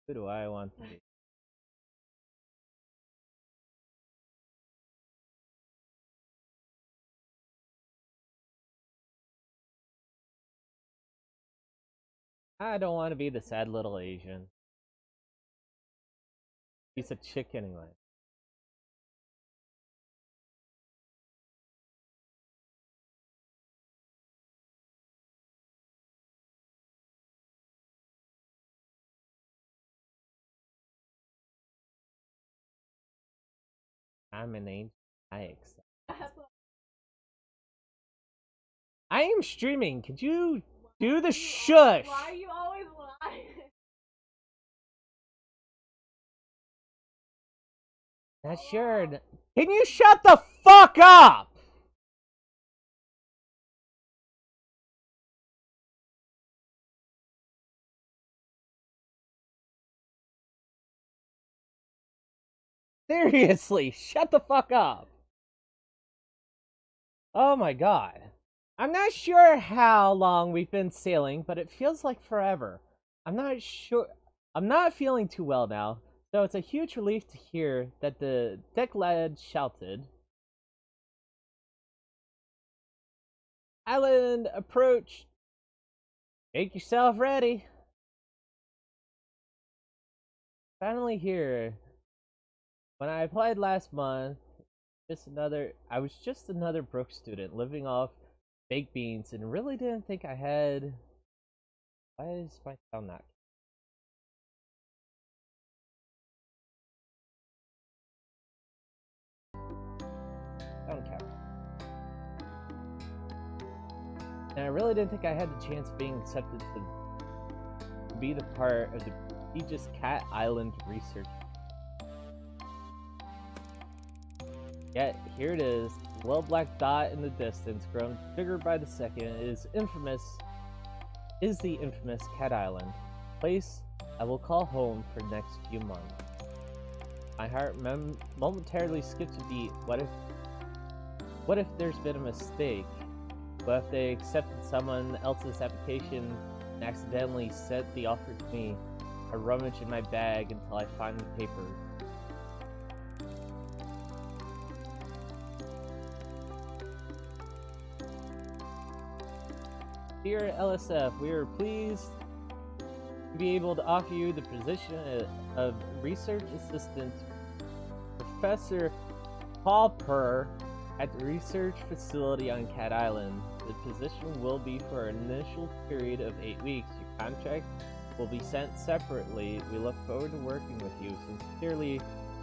Who do I want to be? I don't want to be the sad little Asian. He's a chick anyway. I'm an angel. I accept. I am streaming. Could you do the shush? Why are you always lying? Not sure. Can you shut the fuck up? Seriously, shut the fuck up. Oh my god. I'm not sure how long we've been sailing, but it feels like forever. I'm not sure. I'm not feeling too well now, so it's a huge relief to hear that the deck lad shouted. Island approach. Make yourself ready. Finally here. When I applied last month, I was just another broke student living off baked beans and really didn't think I had. Why is my sound not? Sound cap. And I really didn't think I had the chance of being accepted to be the part of the prestigious Cat Island research. Yet here it is, the little black dot in the distance, grown bigger by the second, is the infamous Cat Island, place I will call home for the next few months. My heart momentarily skips a beat. What if there's been a mistake? What if they accepted someone else's application and accidentally sent the offer to me? I rummage in my bag until I find the papers. Dear LSF, we are pleased to be able to offer you the position of Research Assistant Professor Pauper at the research facility on Cat Island. The position will be for an initial period of 8 weeks. Your contract will be sent separately. We look forward to working with you. Sincerely,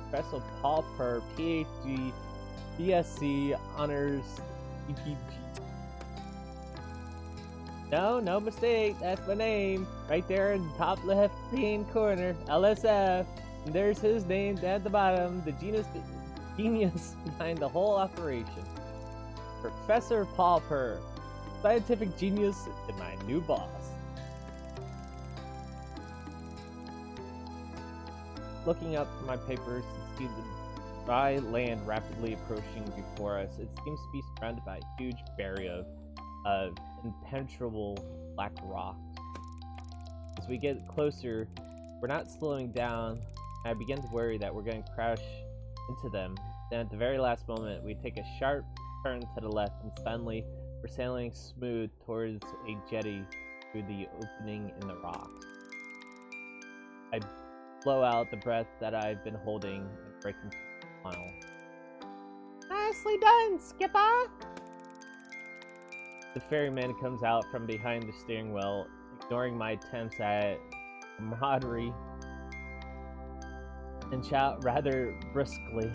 Professor Pauper, PhD, BSc, Honors, EPG. No mistake, that's my name. Right there in the top left-hand corner, LSF. And there's his name down at the bottom, the genius behind the whole operation. Professor Pauper, scientific genius and my new boss. Looking up from my papers to see the dry land rapidly approaching before us, it seems to be surrounded by a huge barrier of impenetrable black rocks. As we get closer, we're not slowing down. I begin to worry that we're going to crash into them. Then at the very last moment, we take a sharp turn to the left, and suddenly we're sailing smooth towards a jetty through the opening in the rocks. I blow out the breath that I've been holding and break into a smile. Nicely done, Skipper! The ferryman comes out from behind the steering wheel, ignoring my attempts at camaraderie, and shout rather briskly,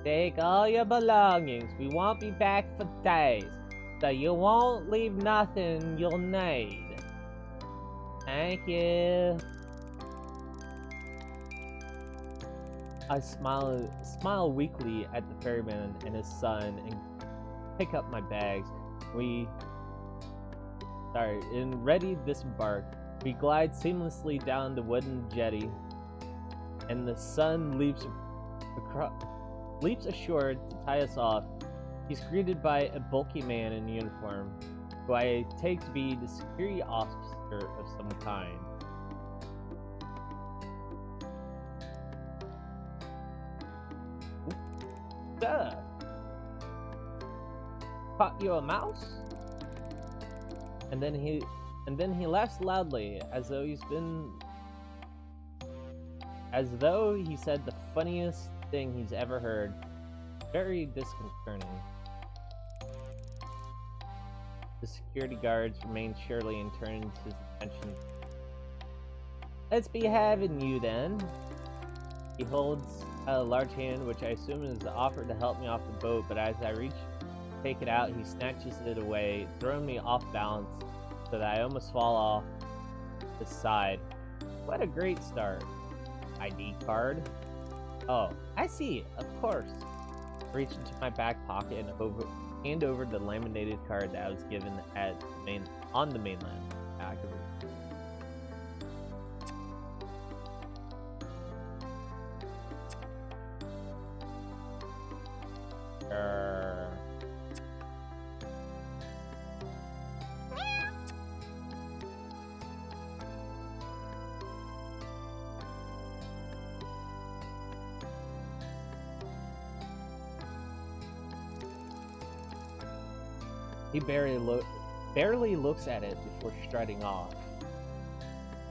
"Take all your belongings, we won't be back for days, so you won't leave nothing you'll need. Thank you." I smile weakly at the ferryman and his son and pick up my bags. In ready to disembark, we glide seamlessly down the wooden jetty, and the son leaps ashore to tie us off. He's greeted by a bulky man in uniform, who I take to be the security officer of some kind. Duh. Caught you a mouse? And then he laughs loudly, as though he said the funniest thing he's ever heard. Very disconcerting. The security guards remain surely and turns his attention. Let's be having you then. He holds a large hand, which I assume is offered to help me off the boat, but as I reach to take it out, he snatches it away, throwing me off balance so that I almost fall off the side. What a great start. ID card? Oh, I see, of course. I reach into my back pocket and hand over the laminated card that I was given on the mainland. I can read. He barely looks at it before strutting off,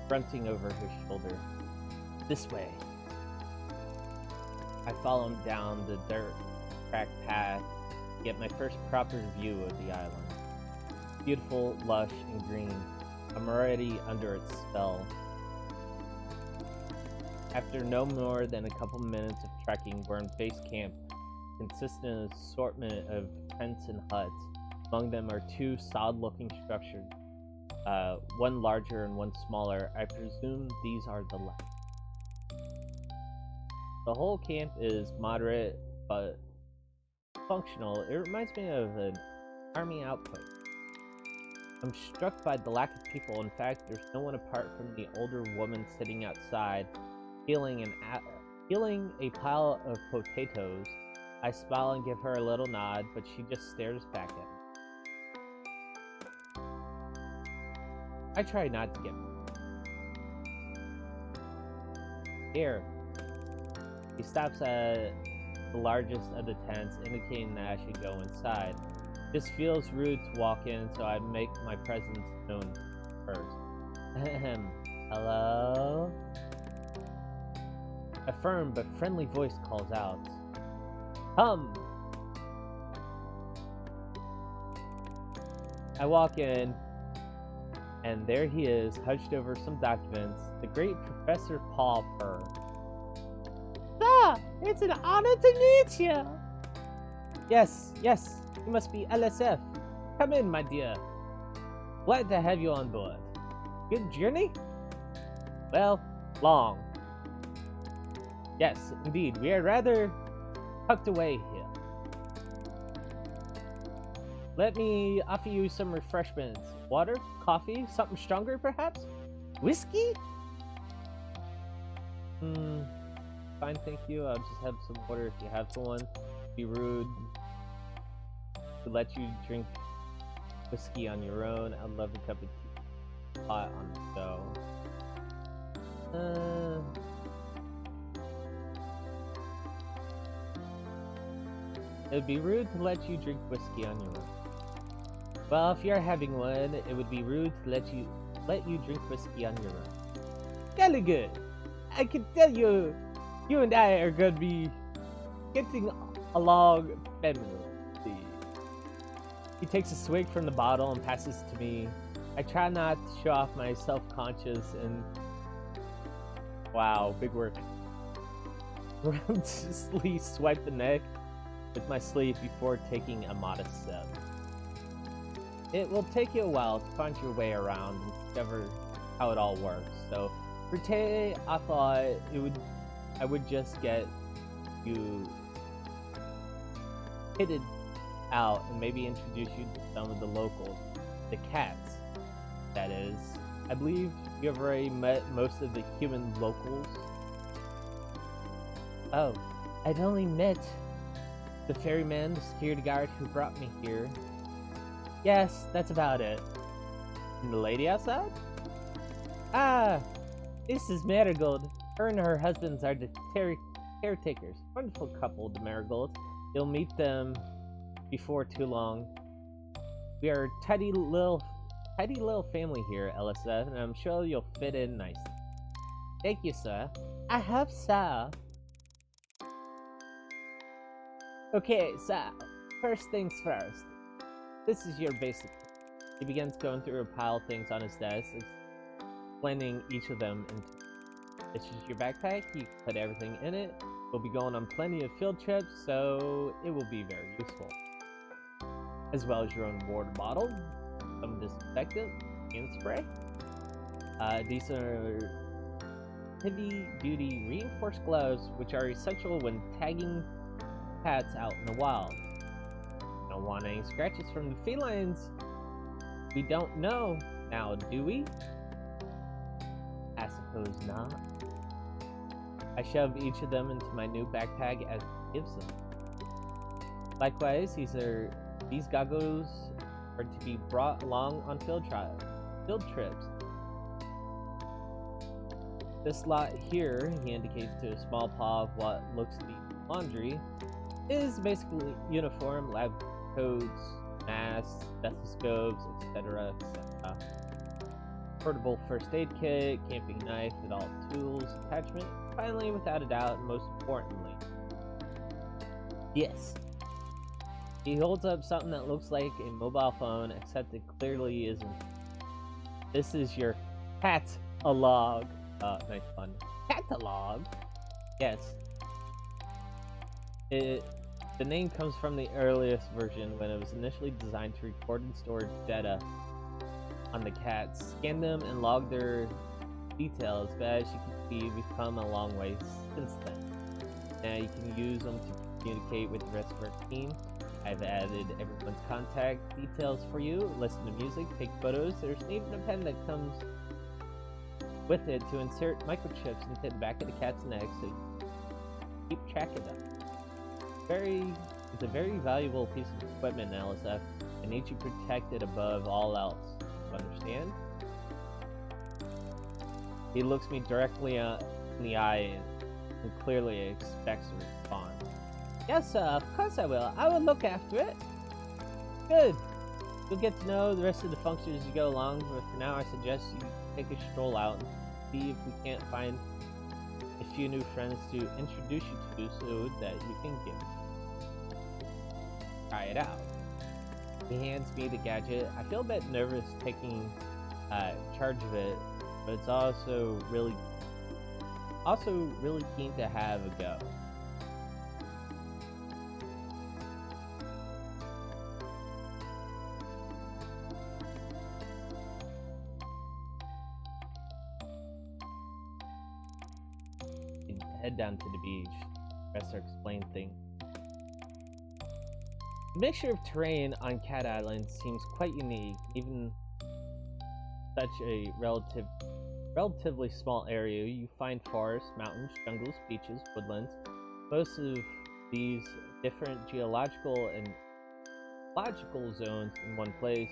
grunting over his shoulder. This way. I follow him down the dirt-cracked path to get my first proper view of the island. Beautiful, lush, and green. I'm already under its spell. After no more than a couple minutes of trekking, we're in base camp, consisting of an assortment of tents and huts. Among them are two solid-looking structures, one larger and one smaller. I presume these are the latter. The whole camp is moderate, but functional. It reminds me of an army outpost. I'm struck by the lack of people. In fact, there's no one apart from the older woman sitting outside, peeling a pile of potatoes. I smile and give her a little nod, but she just stares back at me. I try not to get here. He stops at the largest of the tents, indicating that I should go inside. This feels rude to walk in, so I make my presence known first. Hello? A firm but friendly voice calls out. Come! I walk in, and there he is, hunched over some documents, the great Professor Paul Purr. Ah, it's an honor to meet you! Yes, you must be LSF. Come in, my dear. Glad to have you on board. Good journey? Well, long. Yes, indeed, we are rather tucked away here. Let me offer you some refreshments. Water? Coffee? Something stronger, perhaps? Whiskey? Fine, thank you. I'll just have some water if you have one. Be rude to let you drink whiskey on your own. I'd love a cup of tea. Hot on the stove. It'd be rude to let you drink whiskey on your own. Well, if you're having one, it would be rude to let you drink whiskey on your own. Jolly good. I can tell you and I are gonna be getting along famously. He takes a swig from the bottle and passes it to me. I try not to show off my self-conscious and wow, big work. Relentlessly swipe the neck with my sleeve before taking a modest sip. It will take you a while to find your way around and discover how it all works. So for today, I thought I would just get you kitted out and maybe introduce you to some of the locals, the cats. That is, I believe you have already met most of the human locals. Oh, I'd only met the ferryman, the security guard who brought me here. Yes, that's about it. And the lady outside? Ah, this is Marigold. Her and her husbands are the caretakers. Wonderful couple, the Marigolds. You'll meet them before too long. We are a tidy little family here, Elisa, and I'm sure you'll fit in nicely. Thank you, sir. I hope so. Okay, so, first things first. This is your basic. He begins going through a pile of things on his desk, explaining each of them into. This is your backpack, you can put everything in it. We'll be going on plenty of field trips, so it will be very useful. As well as your own water bottle, some disinfectant, and spray. These are heavy-duty reinforced gloves, which are essential when tagging cats out in the wild. Don't want any scratches from the felines. We don't know now, do we? I suppose not. I shove each of them into my new backpack as he gives them. Likewise, these goggles are to be brought along on field trips. This lot here, he indicates to a small pile of what looks to be laundry, is basically uniform, lab coats, masks, stethoscopes, etc., etc. Portable first aid kit, camping knife, adult tools, attachment. Finally, without a doubt, and most importantly, yes. He holds up something that looks like a mobile phone, except it clearly isn't. This is your catalog. Nice pun. Catalog? Yes. The name comes from the earliest version when it was initially designed to record and store data on the cats, scan them, and log their details, but as you can see, we've come a long way since then. Now you can use them to communicate with the rest of our team. I've added everyone's contact details for you, listen to music, take photos. There's even a pen that comes with it to insert microchips into the back of the cat's neck so you can keep track of them. It's a very valuable piece of equipment, Elisa. I need you protected above all else. You understand? He looks me directly in the eye and clearly expects a response. Yes, sir, of course I will. I will look after it. Good. You'll get to know the rest of the functions as you go along, but for now I suggest you take a stroll out and see if we can't find a few new friends to introduce you to so that you can try it out. He hands me the gadget. I feel a bit nervous taking charge of it, but it's also really keen to have a go. Head down to the beach. Professor explained things. The mixture of terrain on Cat Island seems quite unique, even such a relatively small area. You find forests, mountains, jungles, beaches, woodlands. Most of these different geological and logical zones in one place.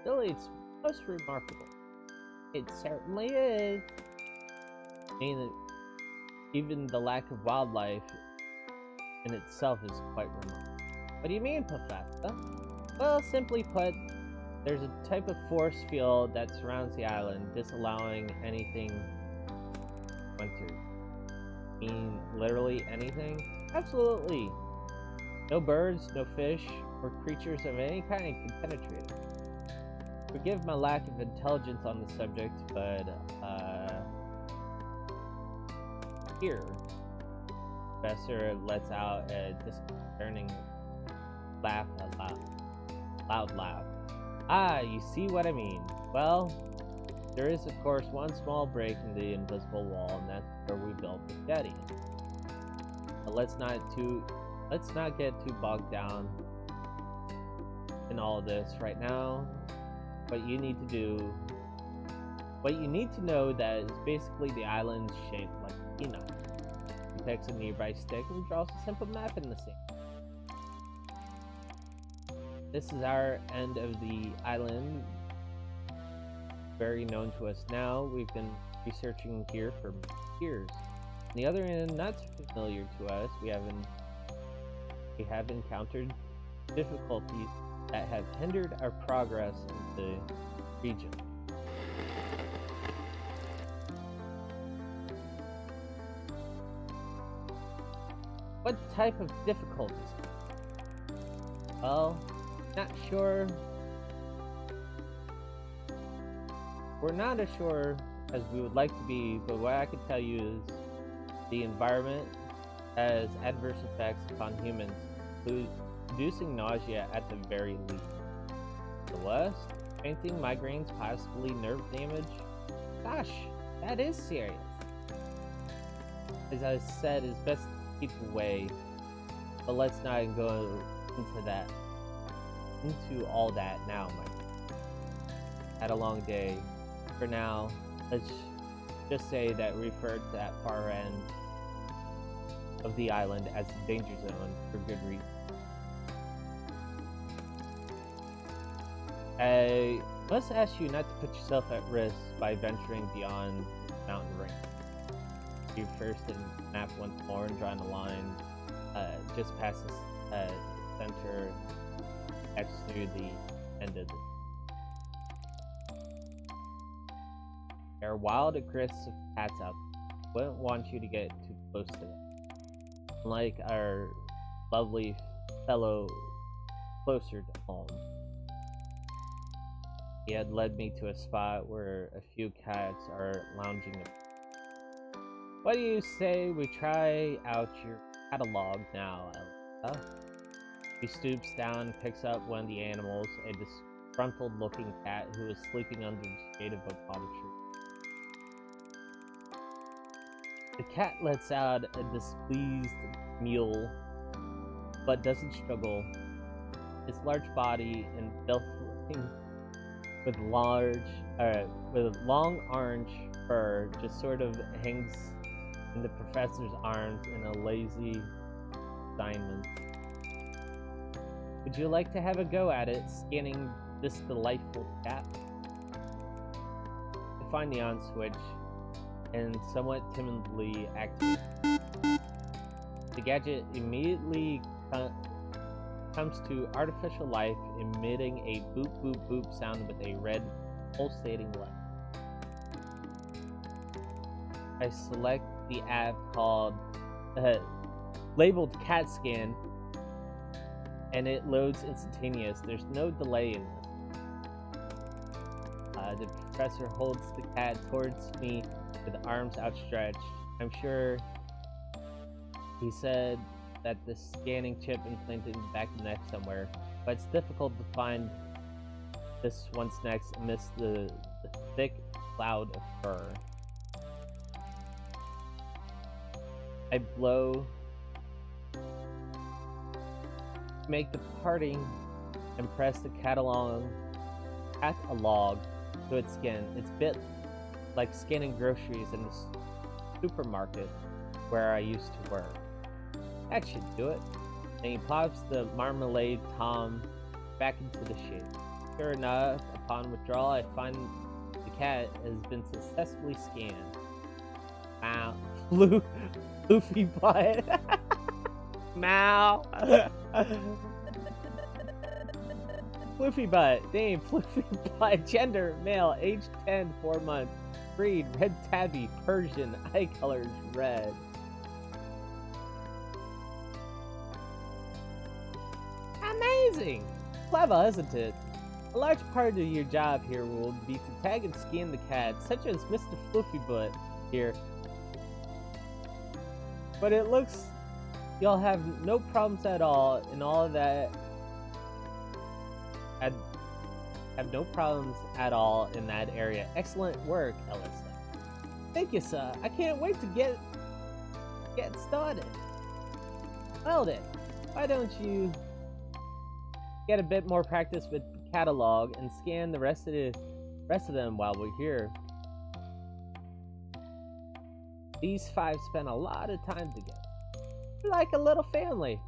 Really, it's most remarkable. It certainly is. Even the lack of wildlife in itself is quite remarkable. What do you mean, Professor? Well, simply put, there's a type of force field that surrounds the island, disallowing anything winter. Mean literally anything? Absolutely. No birds, no fish, or creatures of any kind can penetrate. Forgive my lack of intelligence on the subject, but here, Professor lets out a disconcerting laugh, loud laugh. Ah, you see what I mean. Well, there is of course one small break in the invisible wall, and that's where we built the jetty. But let's not get too bogged down in all of this right now. What you need to know that is basically the island shaped like a peanut. He takes a nearby stick and draws a simple map in the sand. This is our end of the island, very known to us now. We've been researching here for years. On the other end, not so familiar to us. We have we have encountered difficulties that have hindered our progress in the region. What type of difficulties? Well, not sure. We're not as sure as we would like to be, but what I can tell you is the environment has adverse effects upon humans, producing nausea at the very least. The west, fainting, migraines, possibly nerve damage. Gosh, that is serious. As I said, it's best to keep away, but let's not go into all that now, my friend. Had a long day. For now, let's just say that we refer to that far end of the island as the danger zone for good reason. I must ask you not to put yourself at risk by venturing beyond the mountain range. You first and map once more and drawing a line just past the center X through the end of the. There are wild, aggressive cats out there. Wouldn't want you to get too close to them. Unlike our lovely fellow closer to home. He had led me to a spot where a few cats are lounging about. What do you say we try out your catalog now, Elsa? He stoops down and picks up one of the animals, a disgruntled-looking cat who is sleeping under the shade of a palm tree. The cat lets out a displeased mewl, but doesn't struggle. Its large body and filthy with long orange fur just sort of hangs in the professor's arms in a lazy assignment. Would you like to have a go at it, scanning this delightful cat? I find the on switch and somewhat timidly activate. The gadget immediately comes to artificial life, emitting a boop boop boop sound with a red pulsating light. I select the app called labeled CAT scan, and it loads instantaneous. There's no delay in this. The professor holds the cat towards me with arms outstretched. I'm sure he said that the scanning chip implanted in the back of the neck somewhere, but it's difficult to find this one's next amidst the thick cloud of fur. I blow, make the parting, and press the catalog to its skin. It's a bit like scanning groceries in the supermarket where I used to work. That should do it. And he pops the marmalade Tom back into the shade. Sure enough, upon withdrawal, I find the cat has been successfully scanned. Wow. Floofy butt. Meow. Floofy butt. Name, Floofy butt. Gender, male, age 10, 4 months. Breed, red tabby, Persian, eye colors, red. Amazing! Clever, isn't it? A large part of your job here will be to tag and scan the cat, such as Mr. Floofy butt here. But it looks you'll have no problems at all in all of that. Have no problems at all in that area. Excellent work, Ellis. Thank you, sir. I can't wait to get started. Well then, why don't you get a bit more practice with the catalog and scan the rest of them while we're here. These five spend a lot of time together. They're like a little family.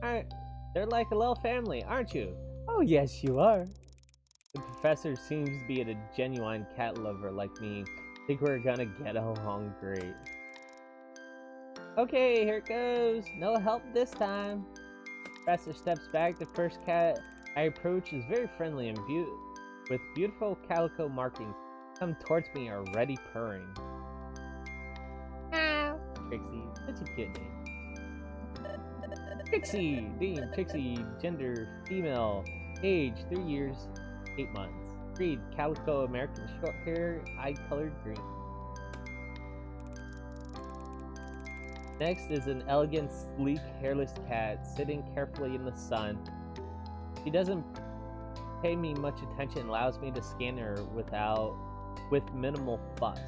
They're like a little family, aren't you? Oh yes, you are. The professor seems to be a genuine cat lover like me. Think we're gonna get along great. Okay, here it goes. No help this time. Professor steps back. The first cat I approach is very friendly and with beautiful calico markings. Come towards me, already purring. Meow. Trixie, such a cute name. Trixie, name Trixie, gender female, age 3 years, 8 months. Breed calico American short hair, eye colored green. Next is an elegant, sleek, hairless cat sitting carefully in the sun. She doesn't pay me much attention and allows me to scan her with minimal fuss.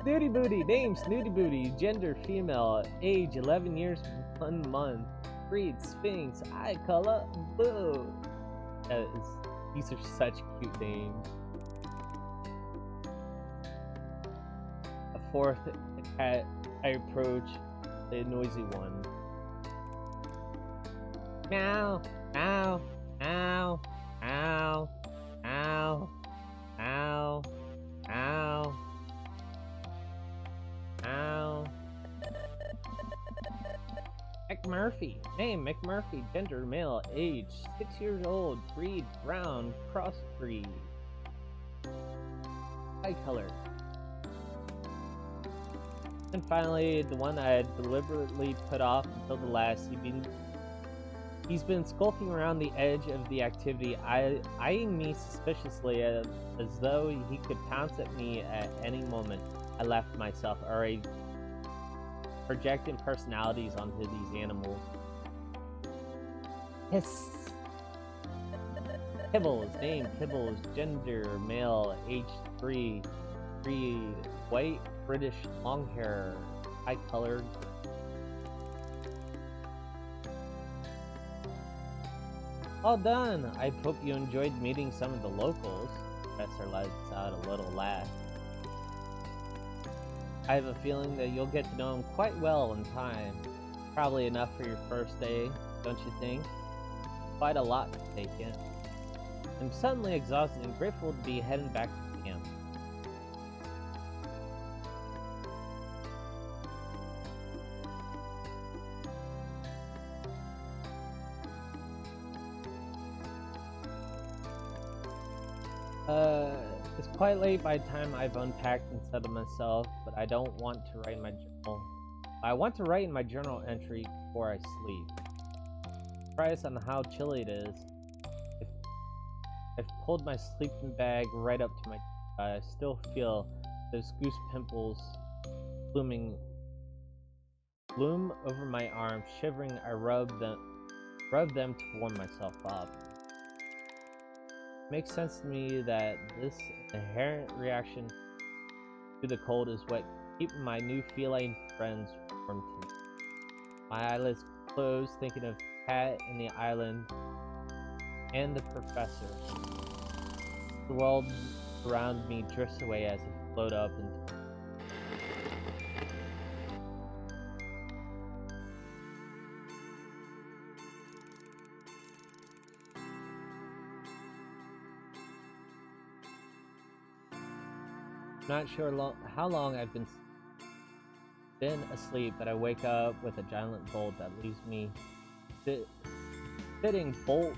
Snooty Booty, name Snooty Booty, gender female, age 11 years 1 month, breed Sphinx, eye color blue. These are such cute names. A fourth cat I approach, the noisy one. Meow, ow, ow, ow, ow, ow, ow, ow. McMurphy, name McMurphy, gender male, age 6 years old, breed brown, crossbreed, eye color. And finally, the one I had deliberately put off until the last. He's been skulking around the edge of the activity, eyeing me suspiciously as though he could pounce at me at any moment. I laughed to myself, already projecting personalities onto these animals. Hiss! Kibbles, name Kibbles, gender male, age 3, breed white, British, long hair, eye colored. All done! I hope you enjoyed meeting some of the locals. Professor lets out a little laugh. I have a feeling that you'll get to know him quite well in time. Probably enough for your first day, don't you think? Quite a lot to take in. I'm suddenly exhausted and grateful to be heading back to camp. It's quite late by the time I've unpacked and settled myself, but I don't want to write my journal. I want to write in my journal entry before I sleep. Surprised on how chilly it is. I've pulled my sleeping bag right up to my chest. I still feel those goose pimples bloom over my arms. Shivering, I rub them to warm myself up. It makes sense to me that this inherent reaction to the cold is what keeps my new feline friends warm to me. My eyelids close, thinking of Cat and the island and the professor. The world around me drifts away as I float up into not sure how long I've been asleep, but I wake up with a giant bolt that leaves me sitting bolt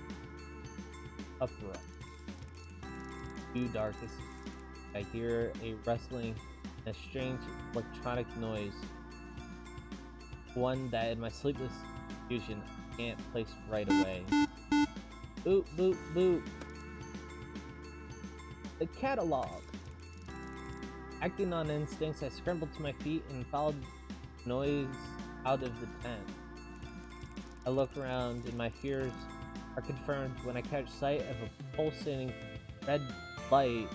upright. Too darkest. I hear a rustling and a strange electronic noise. One that in my sleepless confusion I can't place right away. Boop, boop, boop. The catalog. Acting on instincts, I scrambled to my feet and followed the noise out of the tent. I look around and my fears are confirmed when I catch sight of a pulsating red light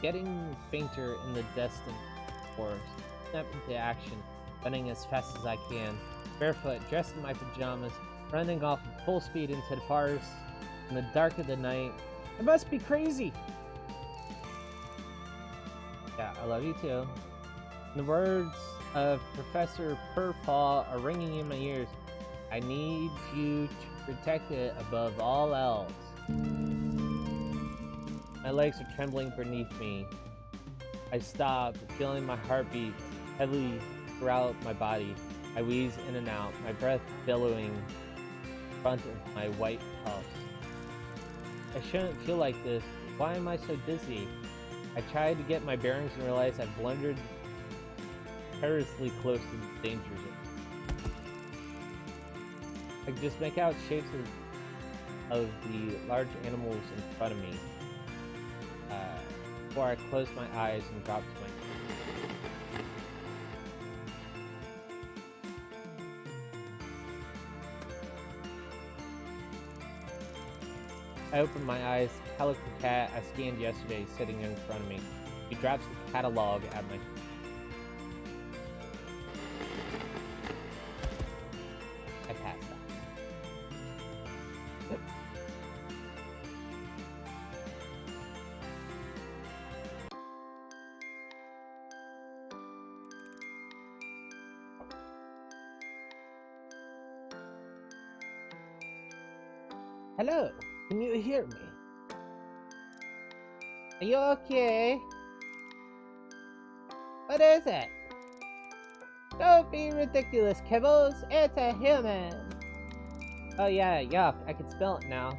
getting fainter in the distant forest. I snap into action, running as fast as I can, barefoot, dressed in my pajamas, running off at full speed into the forest in the dark of the night. I must be crazy! Yeah, I love you too. The words of Professor Purpaw are ringing in my ears. I need you to protect it above all else. My legs are trembling beneath me. I stop, feeling my heartbeat heavily throughout my body. I wheeze in and out, my breath billowing in front of my white puffs. I shouldn't feel like this. Why am I so dizzy? I tried to get my bearings and realized I've blundered perilously close to the danger zone. I can just make out shapes of the large animals in front of me before I close my eyes and drop to my knees. I open my eyes. Calico cat I scanned yesterday sitting in front of me. He drops the catalog at my feet. I pass out. Hello, can you hear me? Are you okay? What is it? Don't be ridiculous, Kibbles. It's a human. Oh yeah, yuck. I can smell it now.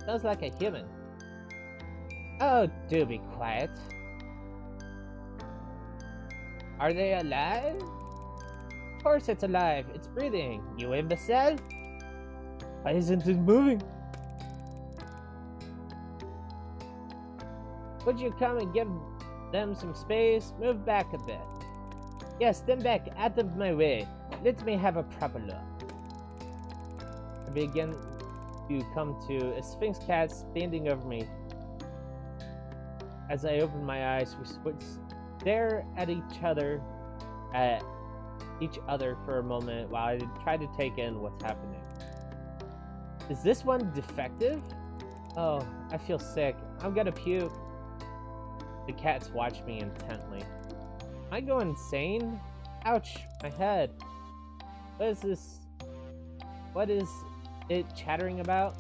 Smells like a human. Oh, do be quiet. Are they alive? Of course it's alive. It's breathing. You imbecile. Why isn't it moving? Would you come and give them some space? Move back a bit. Yes, stand back out of my way. Let me have a proper look. I begin to come to a sphinx cat standing over me. As I open my eyes, we stare at each other for a moment while I try to take in what's happening. Is this one defective? Oh, I feel sick. I'm gonna puke. The cats watch me intently. Am I going insane? Ouch, my head. What is this? What is it chattering about?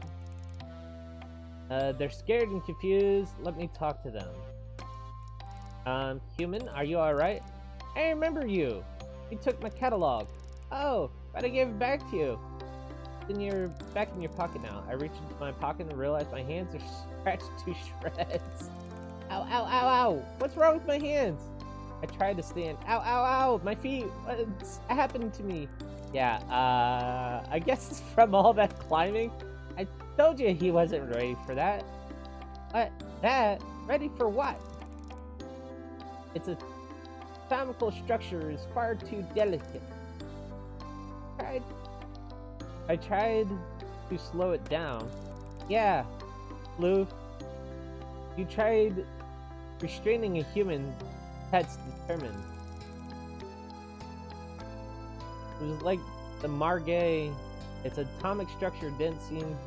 They're scared and confused. Let me talk to them. Human, are you alright? I remember you. You took my catalog. Oh, but I gave it back to you. Back in your pocket now. I reach into my pocket and realize my hands are scratched to shreds. Ow, ow, ow, ow! What's wrong with my hands? I tried to stand. Ow, ow, ow! My feet! What's happened to me? Yeah, I guess from all that climbing. I told you he wasn't ready for that. What? That? Ready for what? Its anatomical structure is far too delicate. I tried to slow it down. Yeah, Blue. You tried restraining a human, that's determined. It was like the Margay. Its atomic structure didn't seem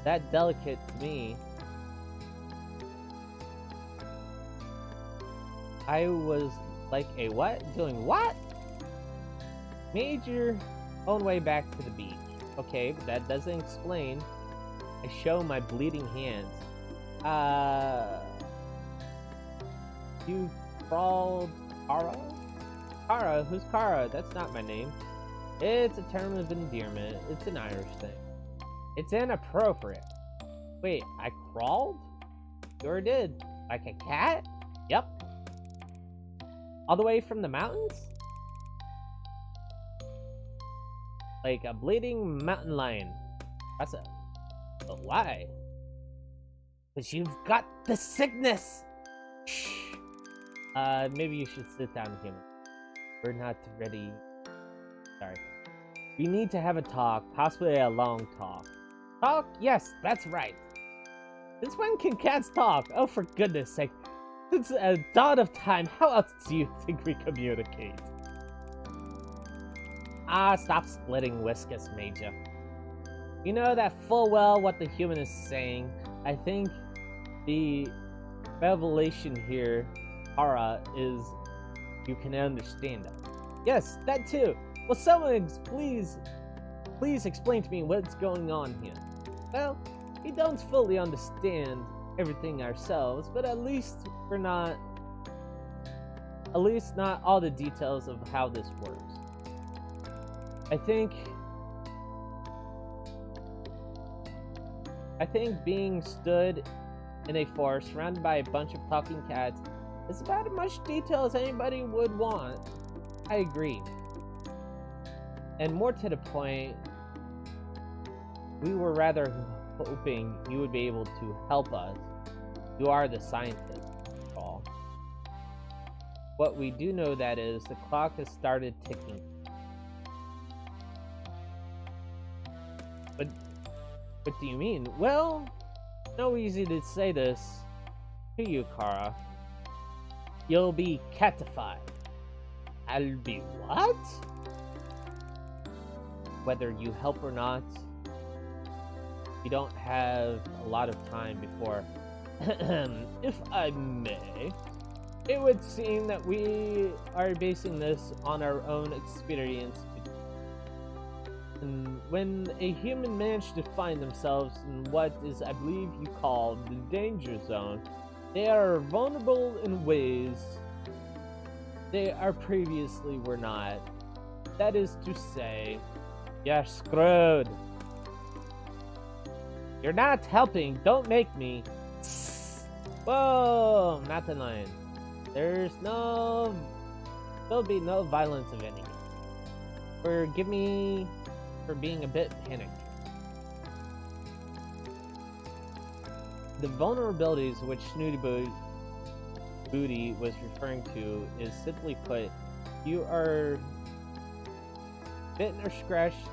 that delicate to me. I was like a what? Doing what? Made your own way back to the beach. Okay, but that doesn't explain. I show my bleeding hands. You crawled Kara? Kara? Who's Kara? That's not my name. It's a term of endearment. It's an Irish thing. It's inappropriate. Wait, I crawled? Sure did. Like a cat? Yep. All the way from the mountains? Like a bleeding mountain lion. That's it. But why? Because you've got the sickness! Shh. Maybe you should sit down, human. We're not ready. Sorry. We need to have a talk, possibly a long talk. Talk? Yes, that's right. Since when can cats talk? Oh, for goodness sake. Since a dawn of time, how else do you think we communicate? Ah, stop splitting whiskus, Major. You know that full well what the human is saying. I think the revelation here, Kara, is you can understand it. Yes, that too. Will someone please explain to me what's going on here? Well, we don't fully understand everything ourselves, but at least we're not At least not all the details of how this works. I think being stood in a forest surrounded by a bunch of talking cats is about as much detail as anybody would want. I agree. And more to the point, we were rather hoping you would be able to help us. You are the scientist, after all. What we do know that is the clock has started ticking. But what do you mean? Well, no easy to say this to you, Kara. You'll be catified. I'll be what? Whether you help or not, you don't have a lot of time before. If I may, it would seem that we are basing this on our own experience. And when a human managed to find themselves in what is, I believe you call, the danger zone, they are vulnerable in ways they are previously were not. That is to say, you're screwed. You're not helping. Don't make me. Whoa, not the line. There'll be no violence of any. Forgive me for being a bit panicked. The vulnerabilities which Snooty Booty was referring to is, simply put, you are bitten or scratched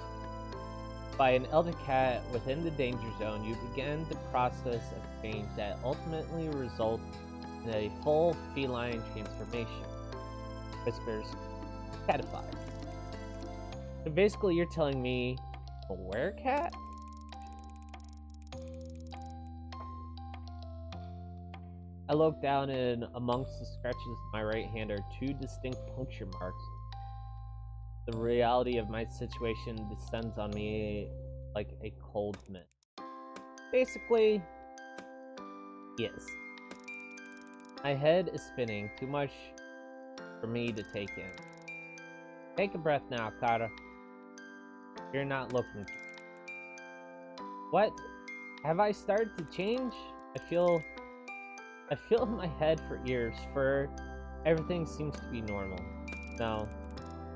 by an elder cat within the danger zone. You begin the process of change that ultimately results in a full feline transformation. Whispers, catified. So basically you're telling me a werecat? I look down, and amongst the scratches of my right hand are two distinct puncture marks. The reality of my situation descends on me like a cold mist. Basically, yes. My head is spinning, too much for me to take in. Take a breath now, Kara. You're not looking to. What? Have I started to change? I feel in my head for ears, for everything seems to be normal. No,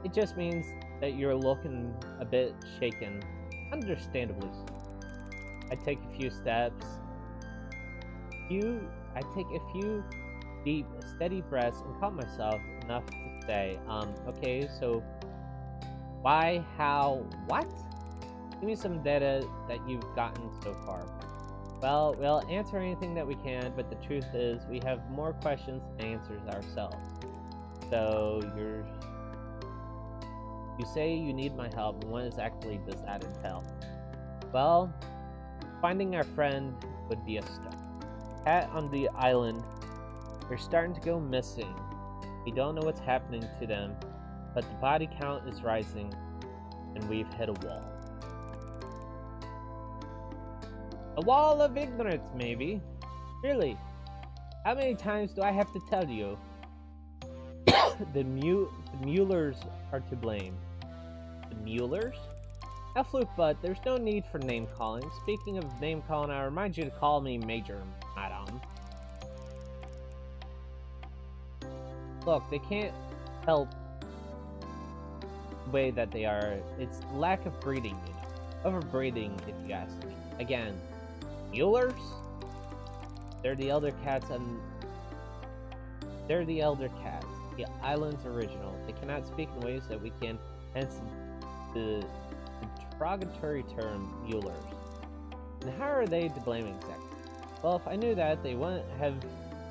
it just means that you're looking a bit shaken, understandably so. I take a few steps. I take a few deep, steady breaths and calm myself enough to say, okay, so why, how, what? Give me some data that you've gotten so far. Well, we'll answer anything that we can, but the truth is we have more questions than answers ourselves. So you say you need my help, and what exactly does that entail? Well, finding our friend would be a start. Cat on the island, they're starting to go missing. We don't know what's happening to them, but the body count is rising, and we've hit a wall. A wall of ignorance, maybe. Really, how many times do I have to tell you? The Muellers are to blame. The Muellers? Now, Fluke Butt, there's no need for name calling. Speaking of name calling, I remind you to call me Major, Madam. Look, they can't help the way that they are. It's lack of breeding, you know. Overbreeding, if you ask me. Again, Muellers? They're the elder cats, and they're the elder cats, the island's original. They cannot speak in ways that we can, hence the derogatory term Muellers. And how are they to blame exactly? Well, if I knew that, they wouldn't have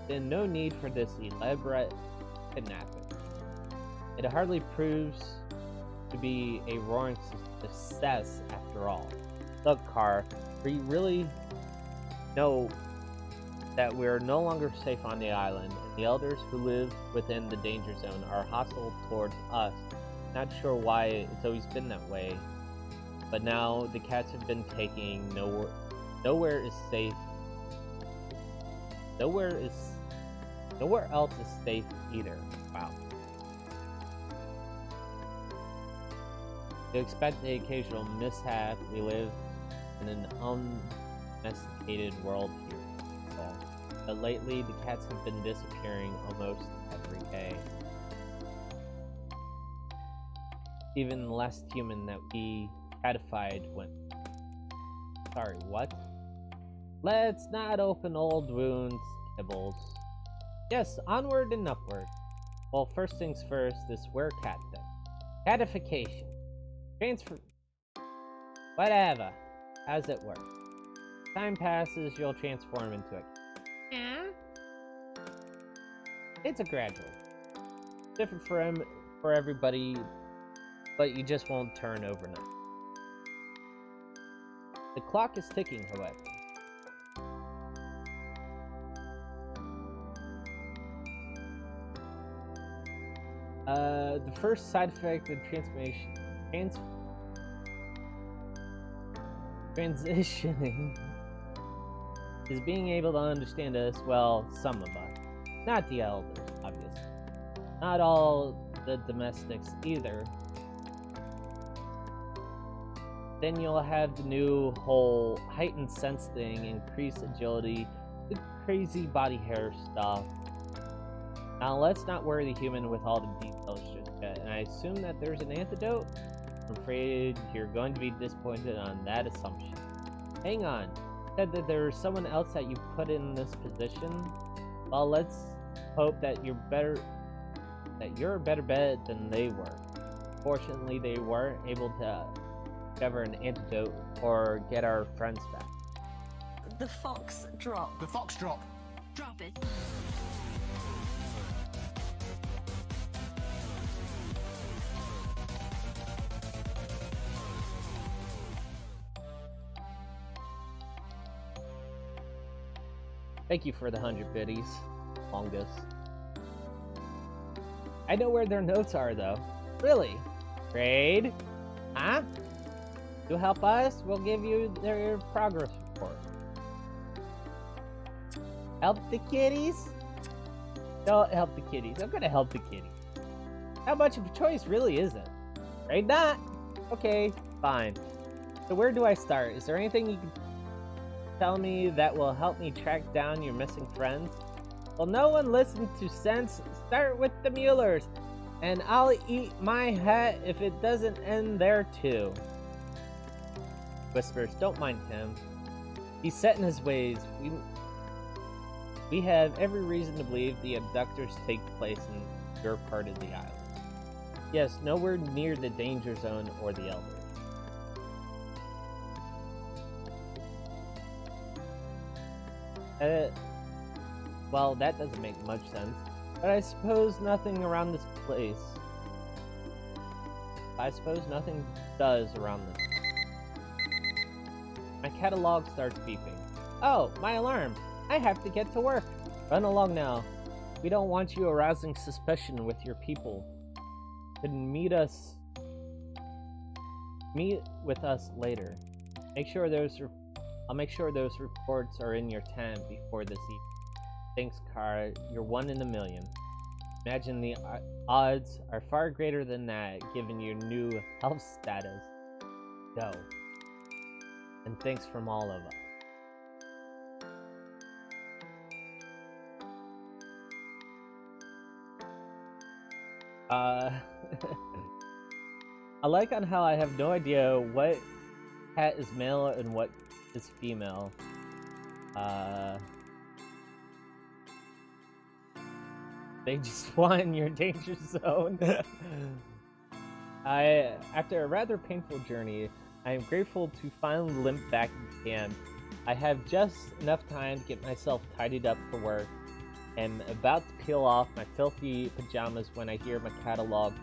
been no need for this elaborate kidnapping. It hardly proves to be a roaring success after all. Look, Car, we really know that we're no longer safe on the island, and the elders who live within the danger zone are hostile towards us. Not sure why it's always been that way, but now the cats have been taken. Nowhere is safe. Nowhere is Nowhere else is safe either. Wow. To expect the occasional mishap, we live in an undomesticated world here. But lately, the cats have been disappearing almost every day. Even the last human that we catified went. Sorry, what? Let's not open old wounds, Kibbles. Yes, onward and upward. Well, first things first, this were-cat thing. Catification. Transfer. Whatever. How's it work? Time passes, you'll transform into it. Yeah? It's a gradual. Different for everybody, but you just won't turn overnight. The clock is ticking, however. The first side effect of transitioning is being able to understand us, well, some of us. Not the elders, obviously. Not all the domestics either. Then you'll have the new whole heightened sense thing, increased agility, the crazy body hair stuff. Now let's not worry the human with all the details just yet, and I assume that there's an antidote? I'm afraid you're going to be disappointed on that assumption. Hang on. You said that there's someone else that you put in this position? Well, let's hope that you're a better bet than they were. Fortunately, they weren't able to discover an antidote or get our friends back. The fox drop. The fox drop. Drop it. Thank you for the 100 biddies, Longus. I know where their notes are, though. Really? Raid? Huh? You help us, we'll give you their progress report. Help the kitties? Don't help the kitties. I'm gonna help the kitties. How much of a choice really is it? Raid not? Okay, fine. So where do I start? Is there anything you can tell me that will help me track down your missing friends? Well, no one listened to sense. Start with the Muellers, and I'll eat my hat if it doesn't end there too. Whispers, don't mind him. He's set in his ways. We have every reason to believe the abductors take place in your part of the island. Yes, nowhere near the danger zone or the elders. Well, that doesn't make much sense, but I suppose nothing around this place. I suppose nothing does around this. My catalog starts beeping. Oh, my alarm! I have to get to work! Run along now. We don't want you arousing suspicion with your people. Then meet with us later. I'll make sure those reports are in your tent before this evening. Thanks, Kara. You're one in a million. Imagine the odds are far greater than that, given your new health status. Go. And thanks from all of us. I like on how I have no idea what cat is male and what is female. They just want your danger zone. After a rather painful journey, I am grateful to finally limp back into camp. I have just enough time to get myself tidied up for work, and about to peel off my filthy pajamas when I hear my catalog.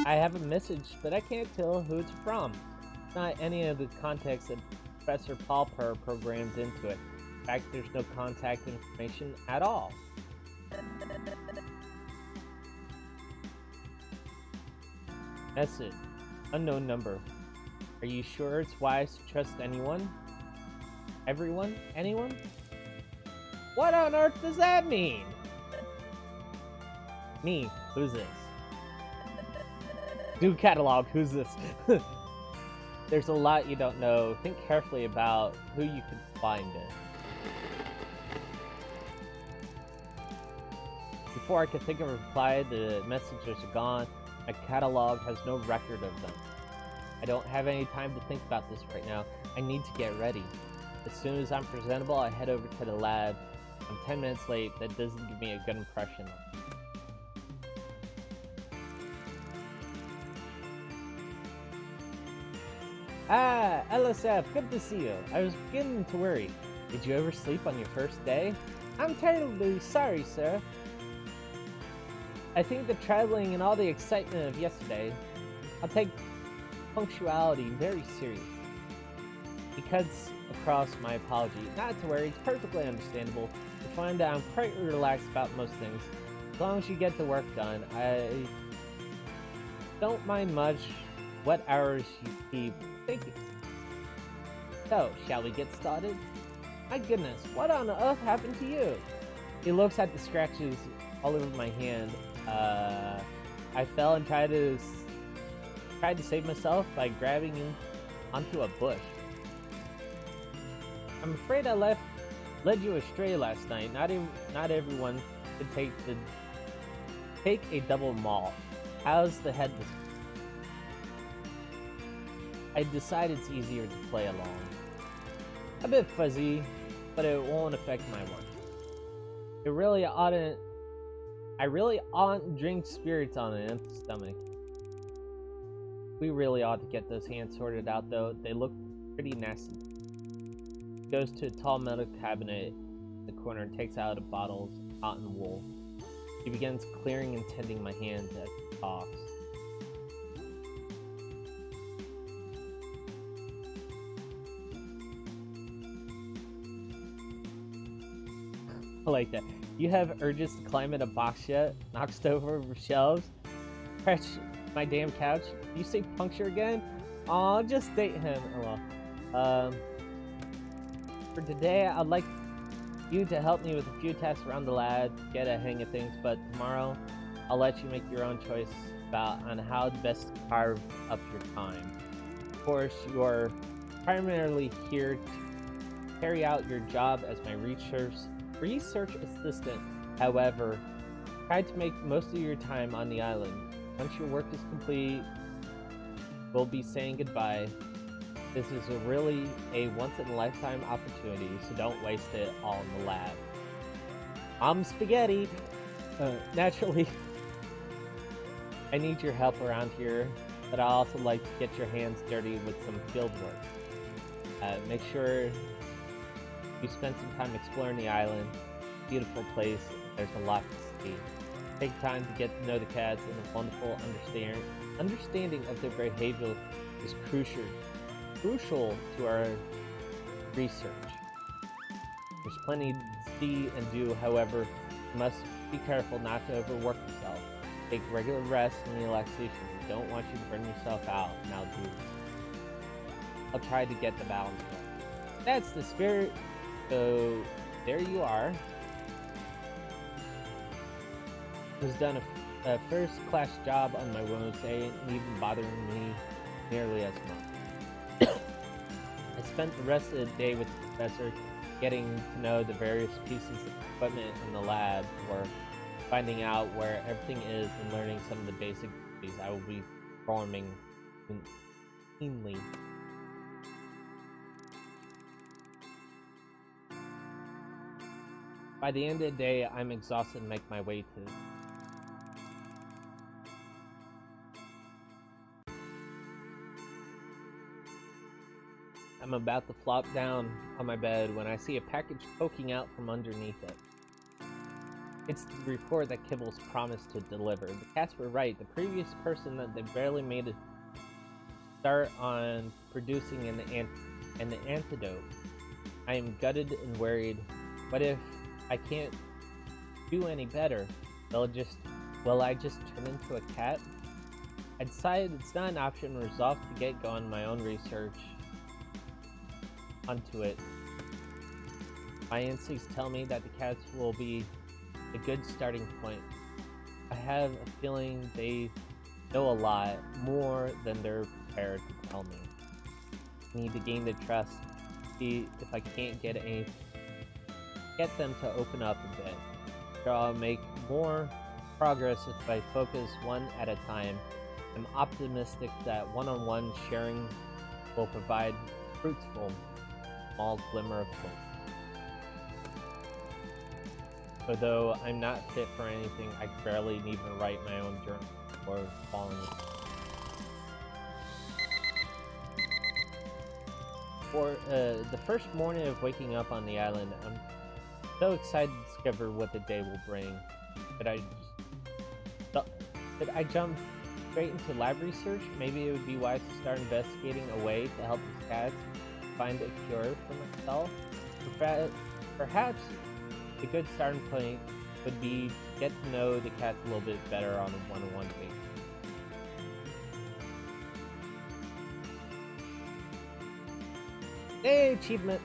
I have a message, but I can't tell who it's from. It's not any of the context that Professor Palper programs into it. In fact, there's no contact information at all. Message. Unknown number. Are you sure it's wise to trust anyone? Everyone? Anyone? What on earth does that mean? Me, who's this? New catalog, who's this? There's a lot you don't know. Think carefully about who you could find it. Before I could think of a reply, the messages are gone. My catalog has no record of them. I don't have any time to think about this right now. I need to get ready. As soon as I'm presentable, I head over to the lab. I'm 10 minutes late. That doesn't give me a good impression. Ah, LSF, good to see you. I was beginning to worry. Did you ever sleep on your first day? I'm terribly sorry, sir. I think the traveling and all the excitement of yesterday, I'll take punctuality very seriously. He cuts across my apology. Not to worry, it's perfectly understandable. You find that I'm quite relaxed about most things. As long as you get the work done, I don't mind much what hours you keep thinking. So, shall we get started? My goodness, what on earth happened to you? He looks at the scratches all over my hand. I fell and tried to save myself by grabbing onto a bush. I'm afraid I led you astray last night. Not everyone could take a double malt. How's the head? I decided it's easier to play along. A bit fuzzy, but it won't affect my work. I really oughtn't drink spirits on an empty stomach. We really ought to get those hands sorted out, though. They look pretty nasty. He goes to a tall metal cabinet in the corner and takes out a bottle of cotton wool. He begins clearing and tending my hands as he talks. I like that. You have urges to climb in a box yet? Knocked over shelves? Crash my damn couch? You say puncture again? Aw, just date him. Oh well. For today, I'd like you to help me with a few tasks around the lab, get a hang of things, but tomorrow, I'll let you make your own choice on how best to carve up your time. Of course, you're primarily here to carry out your job as my research assistant. However, try to make most of your time on the island. Once your work is complete, we'll be saying goodbye. This is really a once-in-a-lifetime opportunity, so don't waste it all in the lab. I'm spaghetti! Naturally, I need your help around here, but I also like to get your hands dirty with some field work. Make sure you spend some time exploring the island. Beautiful place. There's a lot to see. Take time to get to know the cats, and a wonderful understanding of their behavior is crucial to our research. There's plenty to see and do, however, you must be careful not to overwork yourself. Take regular rest and relaxation. We don't want you to burn yourself out, and I'll try to get the balance right. That's the spirit. So, there you are. Has done a first-class job on my wounds. They ain't even bothering me nearly as much. I spent the rest of the day with the professor, getting to know the various pieces of equipment in the lab, or finding out where everything is and learning some of the basic duties I will be performing keenly. By the end of the day, I'm exhausted and make my way to I'm about to flop down on my bed when I see a package poking out from underneath it. It's the report that Kibbles promised to deliver. The cats were right. The previous person that they barely made a start on producing an antidote. I am gutted and worried. What if I can't do any better? Will I just turn into a cat? I decided it's not an option and resolved to get going my own research onto it. My instincts tell me that the cats will be a good starting point. I have a feeling they know a lot more than they're prepared to tell me. I need to gain their trust, see if I can't get them to open up a bit. Sure, I'll make more progress if I focus one at a time. I'm optimistic that one-on-one sharing will provide fruitful, small glimmer of hope. Although I'm not fit for anything, I barely even write my own journal or falling asleep. For the first morning of waking up on the island, I'm so excited to discover what the day will bring. Did I jump straight into lab research? Maybe it would be wise to start investigating a way to help these cats find a cure for myself. Perhaps a good starting point would be to get to know the cats a little bit better on a one-on-one basis. Hey, achievement!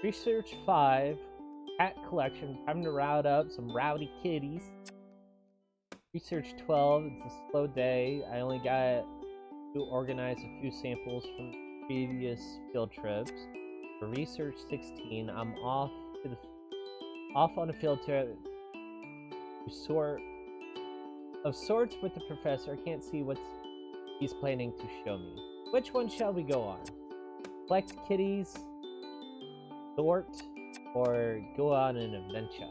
Research 5, cat collection, time to round up some rowdy kitties. Research 12, it's a slow day. I only got to organize a few samples from previous field trips. For research 16, I'm off on a field trip of sorts with the professor. I can't see what he's planning to show me. Which one shall we go on? Collect kitties, sort, or go on an adventure?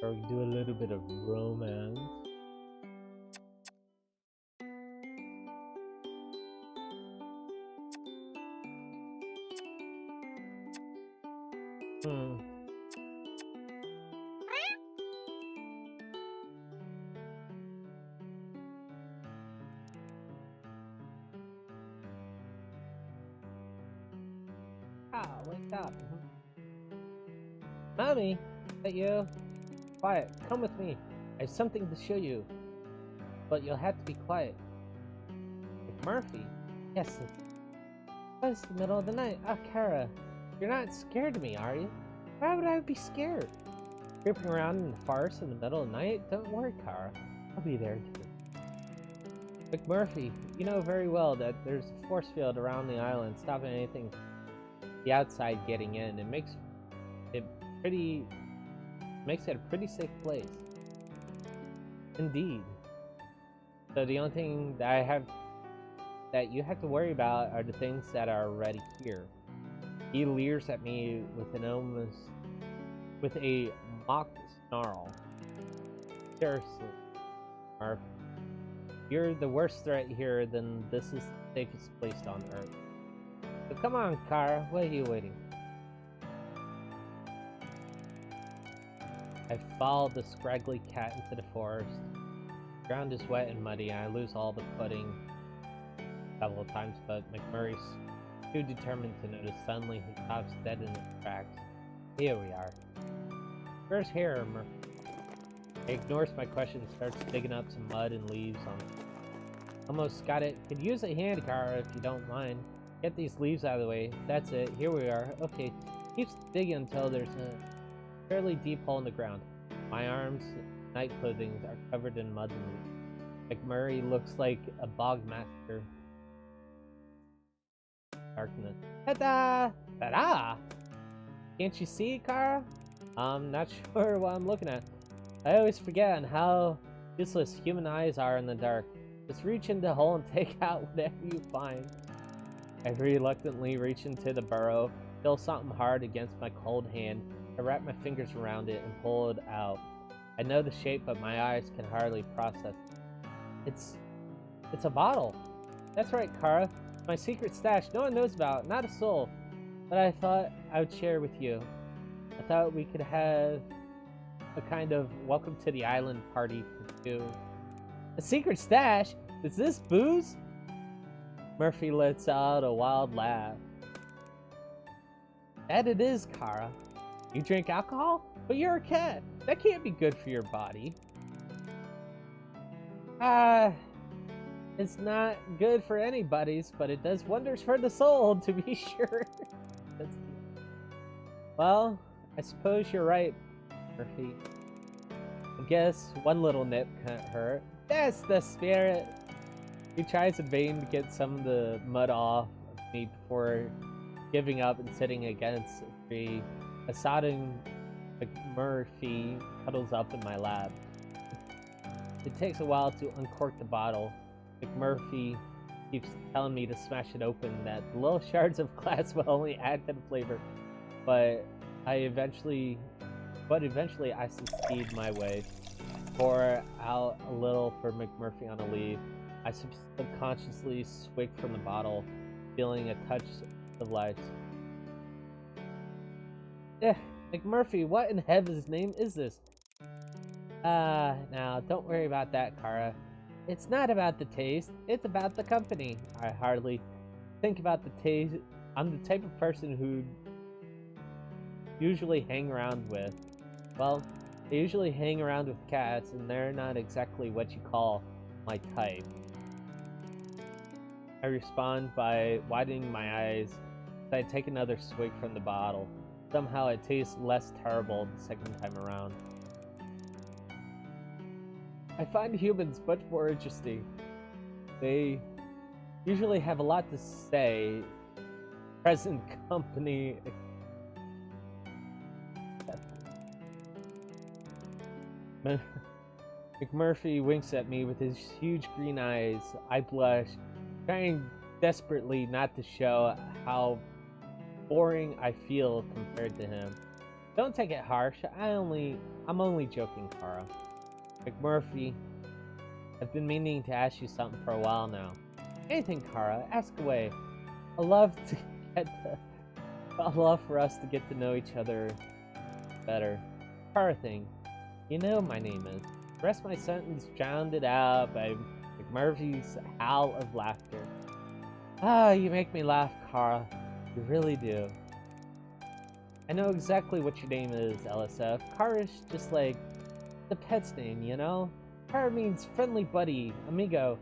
Or we do a little bit of romance. Wake up. Mommy, is that you? Quiet, come with me. I have something to show you. But you'll have to be quiet. McMurphy? Yes, it's the middle of the night. Oh, Kara, you're not scared of me, are you? Why would I be scared? Creeping around in the forest in the middle of the night? Don't worry, Kara. I'll be there too. McMurphy, you know very well that there's a force field around the island stopping anything the outside getting in. It makes it a pretty safe place. Indeed. So the only thing that you have to worry about are the things that are already here. He leers at me with a mock snarl. Seriously, Marv, if you're the worst threat here, then this is the safest place on Earth. So come on, Kara, what are you waiting? I followed the scraggly cat into the forest. The ground is wet and muddy, and I lose all the footing several times, but McMurray's too determined to notice. Suddenly, he stops dead in his tracks. Here we are. Where's here, Murphy? He ignores my question and starts digging up some mud and leaves on it. Almost got it. Could use a hand, Kara, if you don't mind. Get these leaves out of the way. That's it. Here we are. Okay. Keep digging until there's a fairly deep hole in the ground. My arms and night clothing are covered in mud and leaves. McMurray looks like a bog master. Darkness. Ta-da! Ta-da! Can't you see, Kara? I'm not sure what I'm looking at. I always forget how useless human eyes are in the dark. Just reach in the hole and take out whatever you find. I reluctantly reach into the burrow, feel something hard against my cold hand. I wrap my fingers around it and pull it out. I know the shape, but my eyes can hardly process it. It's a bottle. That's right, Kara. My secret stash no one knows about, not a soul. But I thought I would share with you. I thought we could have a kind of welcome to the island party for two. A secret stash? Is this booze? Murphy lets out a wild laugh. That it is, Kara. You drink alcohol? But you're a cat. That can't be good for your body. It's not good for anybody's, but it does wonders for the soul, to be sure. That's cute. Well, I suppose you're right, Murphy. I guess one little nip can't hurt. That's the spirit. He tries in vain to get some of the mud off of me before giving up and sitting against a tree. A sodden Murphy cuddles up in my lap. It takes a while to uncork the bottle. McMurphy keeps telling me to smash it open, that the little shards of glass will only add to the flavor. But eventually I succeed my way. Pour out a little for McMurphy on a leaf. I subconsciously swig from the bottle, feeling a touch of life. McMurphy, what in heaven's name is this? Now, don't worry about that, Kara. It's not about the taste, it's about the company. I hardly think about the taste. I'm the type of person who usually hang around with. Well, I usually hang around with cats, and they're not exactly what you call my type. I respond by widening my eyes as I take another swig from the bottle. Somehow it tastes less terrible the second time around. I find humans much more interesting. They usually have a lot to say. Present company. McMurphy winks at me with his huge green eyes. I blush, trying desperately not to show how boring I feel compared to him. Don't take it harsh. I'm only joking, Kara. McMurphy, I've been meaning to ask you something for a while now. Anything, Kara, ask away. I'd love for us to get to know each other better. Kara thing, you know my name is. The rest of my sentence drowned it out by McMurphy's howl of laughter. Ah, you make me laugh, Kara. You really do. I know exactly what your name is, LSF. Kara's just like the pet's name, you know? Kara means friendly buddy, amigo.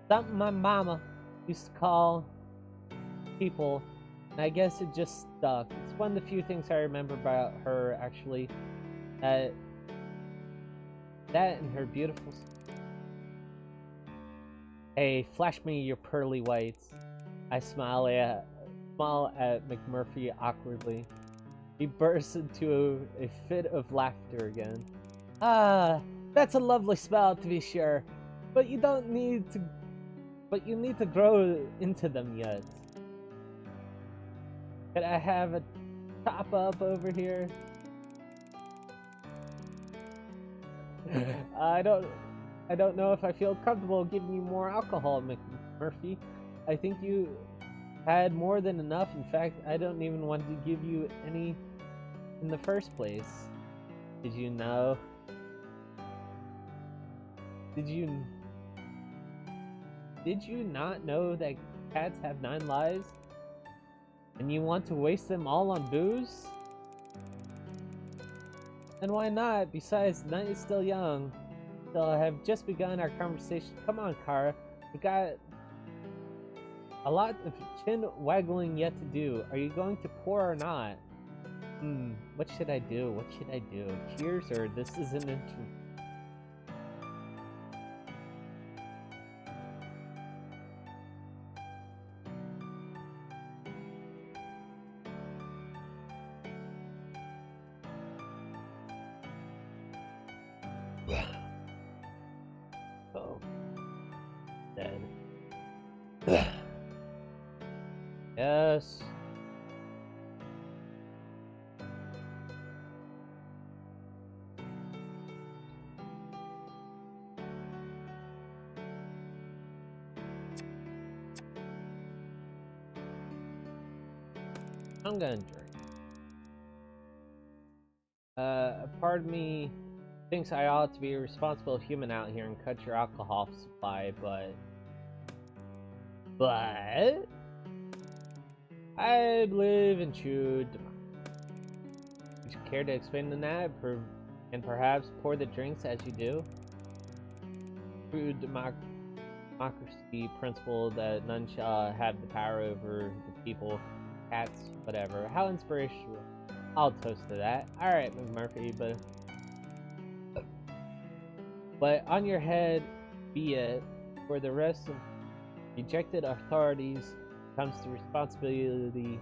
Something my mama used to call people, and I guess it just stuck. It's one of the few things I remember about her, actually. That and her beautiful... Hey, flash me your pearly whites. I smile at McMurphy awkwardly. He bursts into a fit of laughter again. Ah, that's a lovely smile to be sure, but you need to grow into them yet. Could I have a top up over here? I don't know if I feel comfortable giving you more alcohol, McMurphy. I think you had more than enough. In fact, I don't even want to give you any in the first place. Did you know? Did you not know that cats have 9 lives? And you want to waste them all on booze? Then why not? Besides, the night is still young. So I have just begun our conversation. Come on, Kara. We got a lot of chin waggling yet to do. Are you going to pour or not? What should I do? What should I do? Cheers or this is an intro? Oh. Dead. Yes. I'm gonna drink. A part of me thinks I ought to be a responsible human out here and cut your alcohol supply, but I believe in true democracy. Would you care to explain that and perhaps pour the drinks as you do? True democracy principle that none shall have the power over the people, cats, whatever. How inspirational. I'll toast to that. Alright, McMurphy, but on your head be it. For the rest of rejected authorities comes the responsibility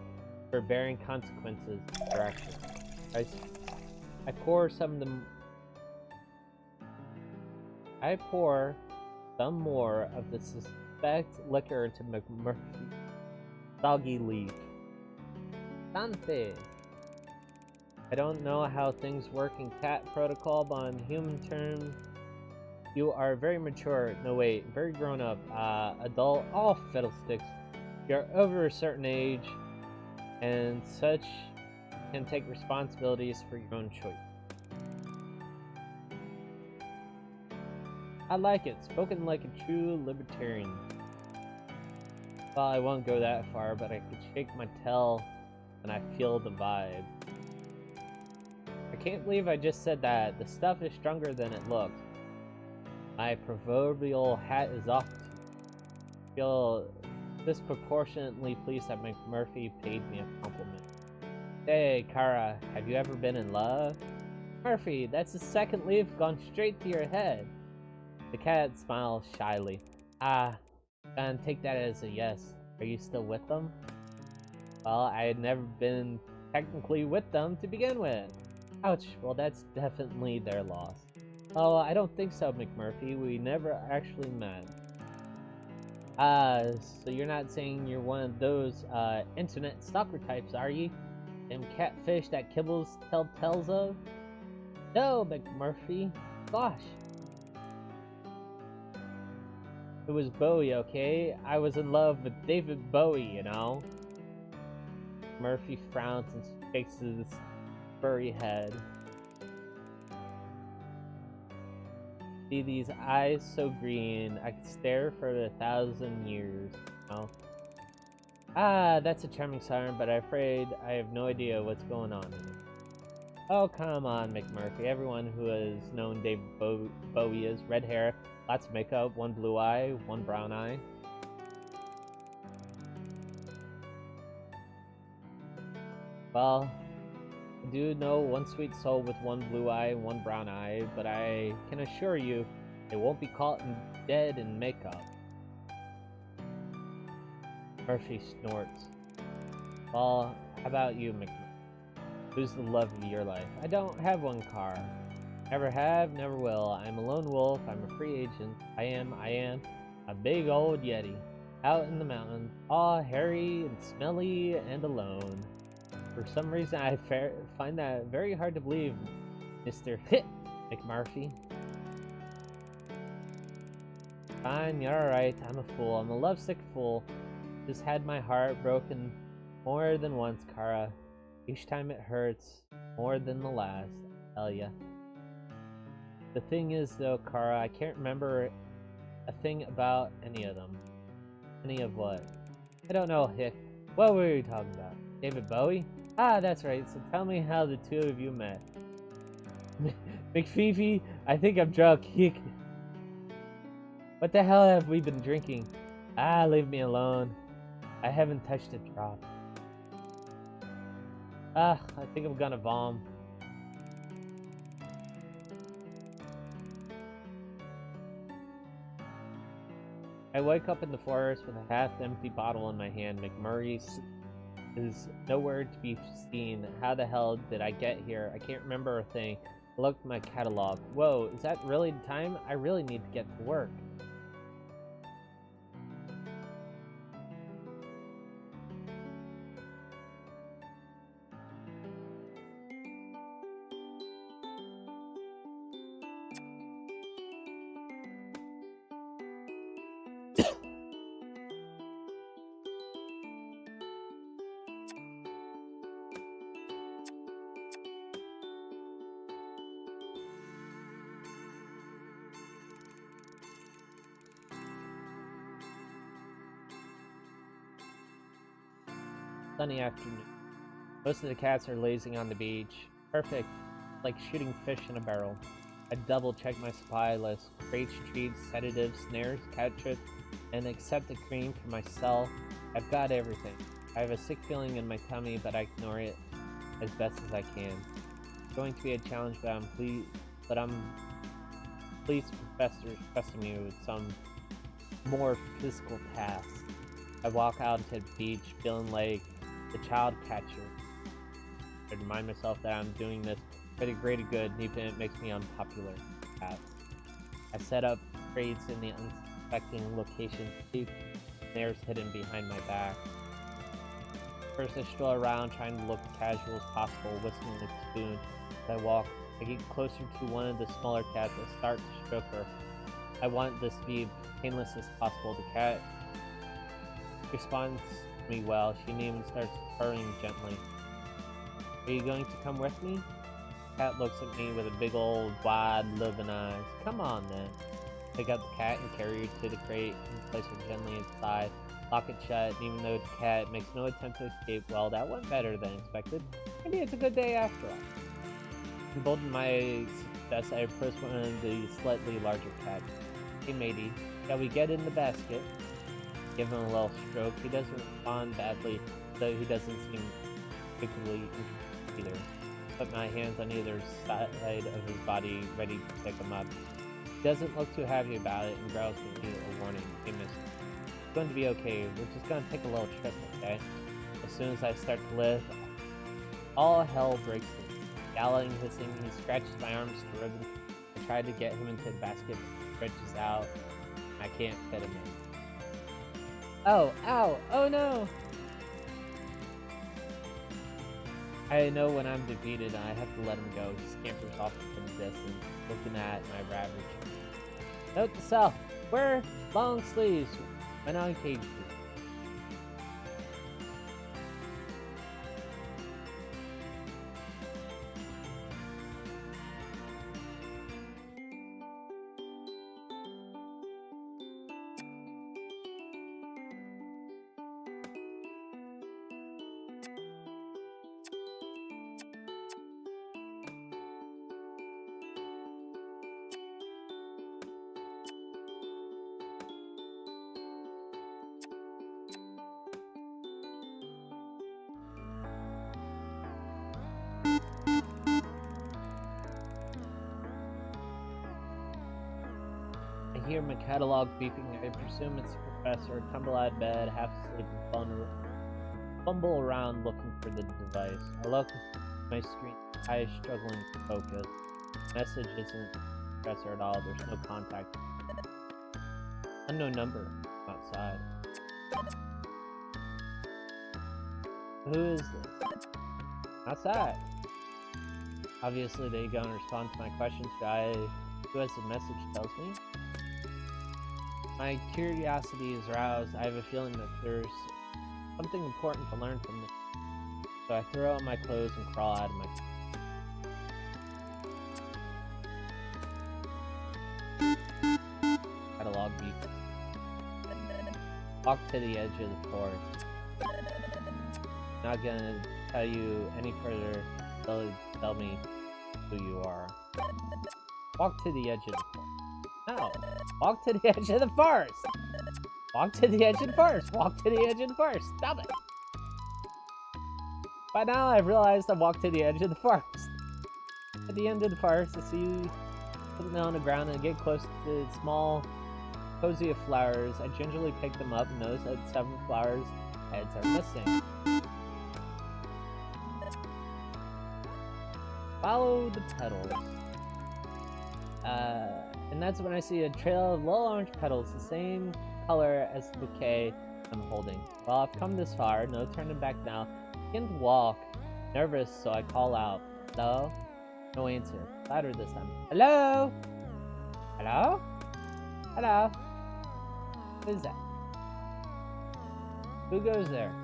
for bearing consequences of their actions. I pour some more of the suspect liquor into McMurphy's soggy leaf. Dante. I don't know how things work in cat protocol, but on human terms, you are very mature. No, wait, very grown up. Adult. All fiddlesticks. You're over a certain age, and such can take responsibilities for your own choice. I like it. Spoken like a true libertarian. Well, I won't go that far, but I could shake my tail and I feel the vibe. I can't believe I just said that. The stuff is stronger than it looks. My proverbial hat is off. I feel disproportionately pleased that McMurphy paid me a compliment. Hey, Kara, have you ever been in love? Murphy, that's the second leaf gone straight to your head. The cat smiles shyly. And take that as a yes. Are you still with them? Well, I had never been technically with them to begin with. Ouch, well that's definitely their loss. Oh, I don't think so, McMurphy. We never actually met. So you're not saying you're one of those, internet stalker types, are you? Them catfish that Kibbles tell tales of? No, McMurphy. Gosh. It was Bowie, okay? I was in love with David Bowie, you know? Murphy frowns and shakes his furry head. See these eyes so green, I could stare for 1,000 years. Oh. That's a charming siren, but I'm afraid I have no idea what's going on. Oh, come on, McMurphy. Everyone who has known David Bowie is red hair, lots of makeup, one blue eye, one brown eye. Well, I do know one sweet soul with one blue eye and one brown eye, but I can assure you they won't be caught dead in makeup. Murphy snorts. Well, how about you, McMurphy? Who's the love of your life? I don't have one, car. Never have, never will. I'm a lone wolf. I'm a free agent. I am a big old yeti. Out in the mountains, all hairy and smelly and alone. For some reason, I find that very hard to believe, Mr. McMurphy. Fine, you're alright. I'm a fool. I'm a lovesick fool. Just had my heart broken more than once, Kara. Each time it hurts more than the last, I tell ya. The thing is, though, Kara, I can't remember a thing about any of them. Any of what? I don't know, Hick. What were you talking about? David Bowie? Ah, that's right. So tell me how the two of you met. McFeefy, I think I'm drunk. Hick. What the hell have we been drinking? Leave me alone. I haven't touched a drop. I think I'm gonna vom. I wake up in the forest with a half-empty bottle in my hand. McMurray is nowhere to be seen. How the hell did I get here? I can't remember a thing. I looked at my catalog. Whoa, is that really the time? I really need to get to work. Sunny afternoon. Most of the cats are lazing on the beach. Perfect. Like shooting fish in a barrel. I double-check my supply list. Crates, treats, sedatives, snares, cat trip, and except the cream for myself, I've got everything. I have a sick feeling in my tummy, but I ignore it as best as I can. It's going to be a challenge, but I'm pleased Professor trusting me with some more physical tasks. I walk out into the beach, feeling like the child catcher. I remind myself that I'm doing this for the greater good, even if it makes me unpopular. I set up crates in the unsuspecting location, keep snares hidden behind my back. First, I stroll around, trying to look as casual as possible, whistling a spoon. As I walk, I get closer to one of the smaller cats. I start to stroke her. I want this to be painless as possible. The cat responds to me well. She even starts purring gently. Are you going to come with me? The cat looks at me with a big old wide loving eyes. Come on then. Pick up the cat and carry her to the crate and place her gently inside. Lock it shut, and even though the cat makes no attempt to escape, well, that went better than expected. Maybe it's a good day after all. Emboldened by success, I approach one of the slightly larger cats. Hey matey, shall we get in the basket? Give him a little stroke. He doesn't respond badly, though he doesn't seem particularly interested either. Put my hands on either side of his body, ready to pick him up. He doesn't look too happy about it and growls at me a warning. Hey mister. It's going to be okay. We're just going to take a little trip, okay? As soon as I start to lift, all hell breaks loose. Yelling, hissing, he scratches my arms to ribbons. I try to get him into the basket, but he stretches out. I can't fit him in. Oh, ow, oh no! I know when I'm defeated and I have to let him go. He scampers off in the distance, looking at my ravage. Note to self, wear long sleeves when on cage food. I hear my catalog beeping. I presume it's the professor. Tumble out of bed, half asleep, and fumble around looking for the device. I look at my screen, eyes struggling to focus. The message isn't the professor at all. There's no contact. Unknown number outside. Who is this? Outside. Obviously, they go and respond to my questions. Who has the message tells me? My curiosity is aroused. I have a feeling that there's something important to learn from this. So I throw on my clothes and crawl out of my catalog beep. Walk to the edge of the forest. Not gonna tell you any further. Tell me who you are. Walk to the edge of the forest. No. Walk to the edge of the forest. Walk to the edge of the forest. Walk to the edge of the forest. Stop it. By now I've realized I walked to the edge of the forest. At the end of the forest, I see something on the ground and I get close to the small cozy of flowers. I gingerly pick them up and notice that 7 flowers' heads are missing. Follow the petals. And that's when I see a trail of little orange petals, the same color as the bouquet I'm holding. Well, I've come this far, no turning back now. I begin to walk, nervous, so I call out. Hello? No answer. Louder this time. Hello? Hello? Hello? Who is that? Who goes there?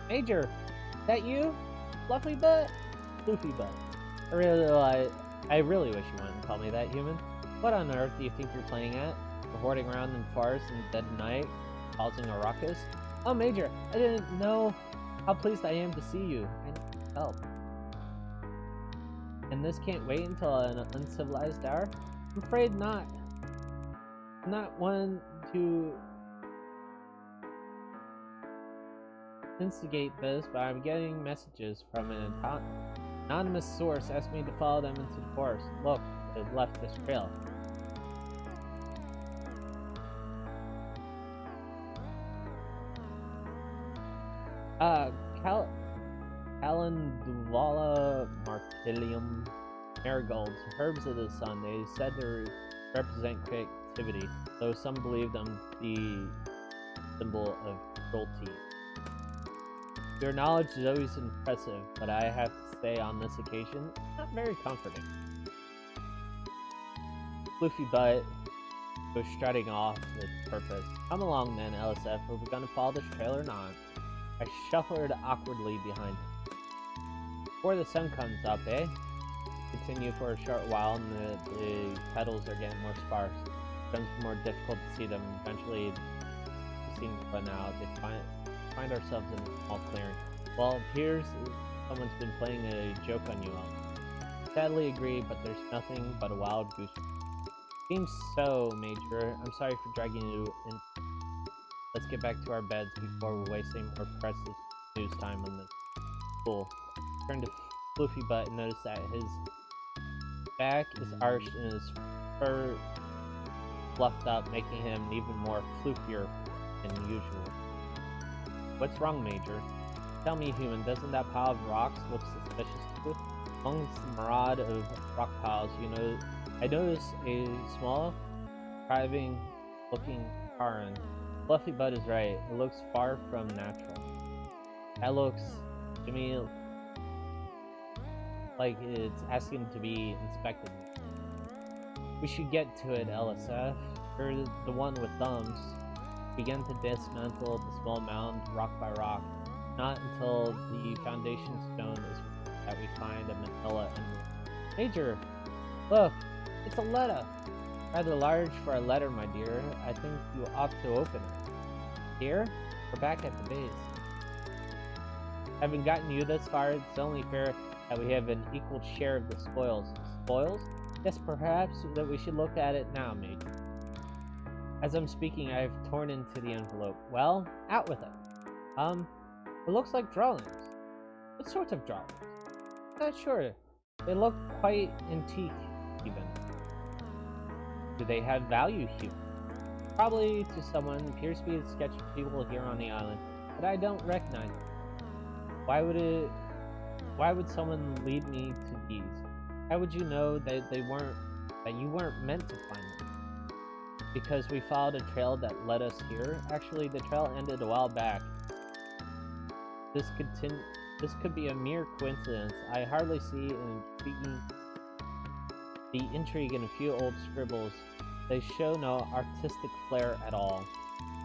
Major, is that you? Fluffy butt? Floofy butt. I really wish you wouldn't call me that, human. What on earth do you think you're playing at? Hoarding around in the forest in the dead of night, causing a ruckus? Oh, Major, I didn't know how pleased I am to see you. I need help. And this can't wait until an uncivilized hour? I'm afraid not. I'm not one to instigate this, but I'm getting messages from an anonymous source asking me to follow them into the forest. Look, they've left this trail. Calendula martilium marigolds, herbs of the sun. They said they represent creativity, though some believe them to be symbol of cruelty. Your knowledge is always impressive, but I have to say on this occasion, not very comforting. Floofy Butt goes strutting off with purpose. Come along then, LSF. Are we gonna follow this trail or not? I shuffled awkwardly behind him. Before the sun comes up, eh? Continue for a short while, and the petals are getting more sparse. It becomes more difficult to see them. Eventually, we seem to run out. They find ourselves in a small clearing. Well, it appears someone's been playing a joke on you all. Sadly agree, but there's nothing but a wild goose. Seems so, Major. I'm sorry for dragging you in. Let's get back to our beds before we're wasting more precious news time on this. Cool. Turn to Floofy Butt and notice that his back is arched and his fur fluffed up, making him even more floofier than usual. What's wrong, Major? Tell me, human, doesn't that pile of rocks look suspicious to you? Amongst the mirage of rock piles, I notice a small, thriving-looking cairn. Fluffy Butt is right. It looks far from natural. That looks to me like it's asking to be inspected. We should get to it, LSF. You're the one with thumbs. Begin to dismantle the small mound rock by rock. Not until the foundation stone is that we find a manila and Major, look, it's a letter. Rather large for a letter, my dear. I think you ought to open it. Here? We're back at the base. Having gotten you this far, it's only fair that we have an equal share of the spoils. Spoils? Yes, perhaps that we should look at it now, Major. As I'm speaking, I've torn into the envelope. Well, out with it. It looks like drawings. What sorts of drawings? Not sure. They look quite antique, even. Do they have value here? Probably to someone. Appears to be a sketch of people here on the island, but I don't recognize it. Why would someone lead me to these? How would you know that you weren't meant to find them? Because we followed a trail that led us here. Actually, the trail ended a while back. This could be a mere coincidence. I hardly see the intrigue in a few old scribbles. They show no artistic flair at all.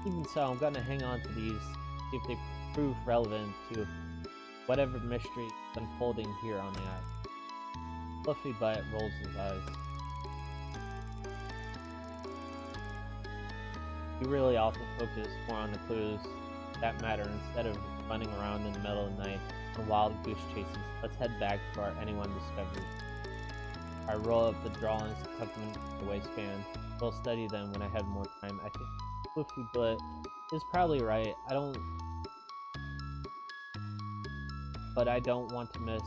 Even so, I'm gonna hang on to these, see if they prove relevant to whatever mystery is unfolding here on the island. Fluffy Butt rolls his eyes. We really ought to focus more on the clues that matter instead of running around in the middle of the night on wild goose chases. Let's head back to our anyone discovery. I roll up the drawings, tuck them in the waistband. We'll study them when I have more time. I think Fluffy Butt is probably right. But I don't want to miss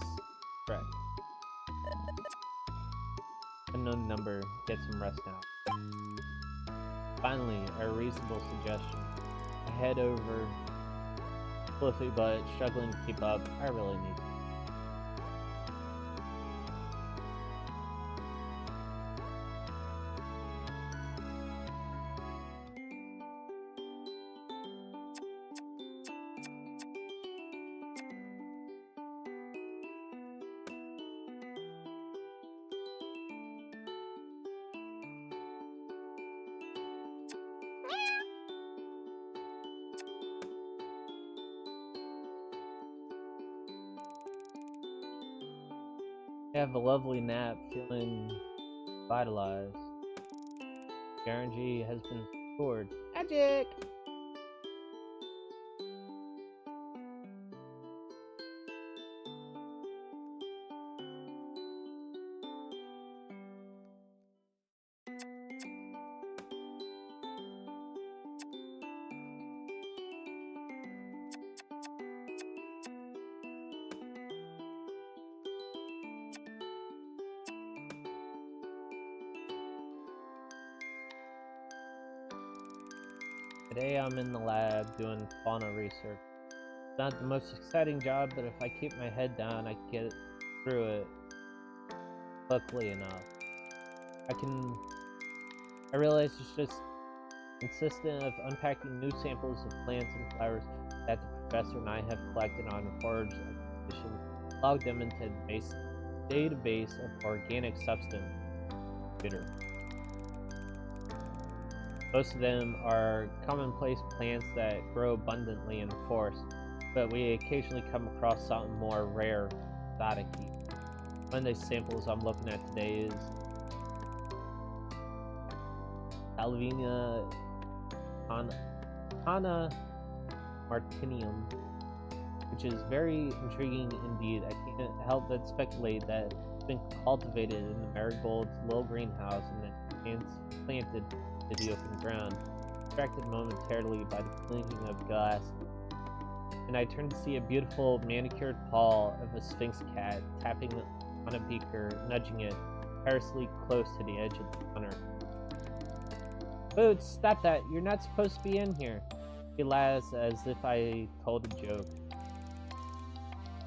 Trek. Unknown number. Get some rest now. Finally, a reasonable suggestion. I head over Fluffy Butt, struggling to keep up. I really need to. Have a lovely nap, feeling vitalized. Guarantee has been scored. Magic! Today I'm in the lab doing fauna research. It's not the most exciting job, but if I keep my head down, I can get through it quickly enough. I realize it's just consistent of unpacking new samples of plants and flowers that the professor and I have collected on a forage expedition, log them into the database of organic substance computer. Most of them are commonplace plants that grow abundantly in the forest, but we occasionally come across something more rare, exotic-y. One of the samples I'm looking at today is Salvina Ana Martinium, which is very intriguing indeed. I can't help but speculate that it's been cultivated in the marigold's little greenhouse and then planted to the open ground, distracted momentarily by the clinking of glass, and I turned to see a beautiful manicured paw of a sphinx cat tapping on a beaker, nudging it perilously close to the edge of the counter. Boots, stop that! You're not supposed to be in here! He laughs as if I told a joke.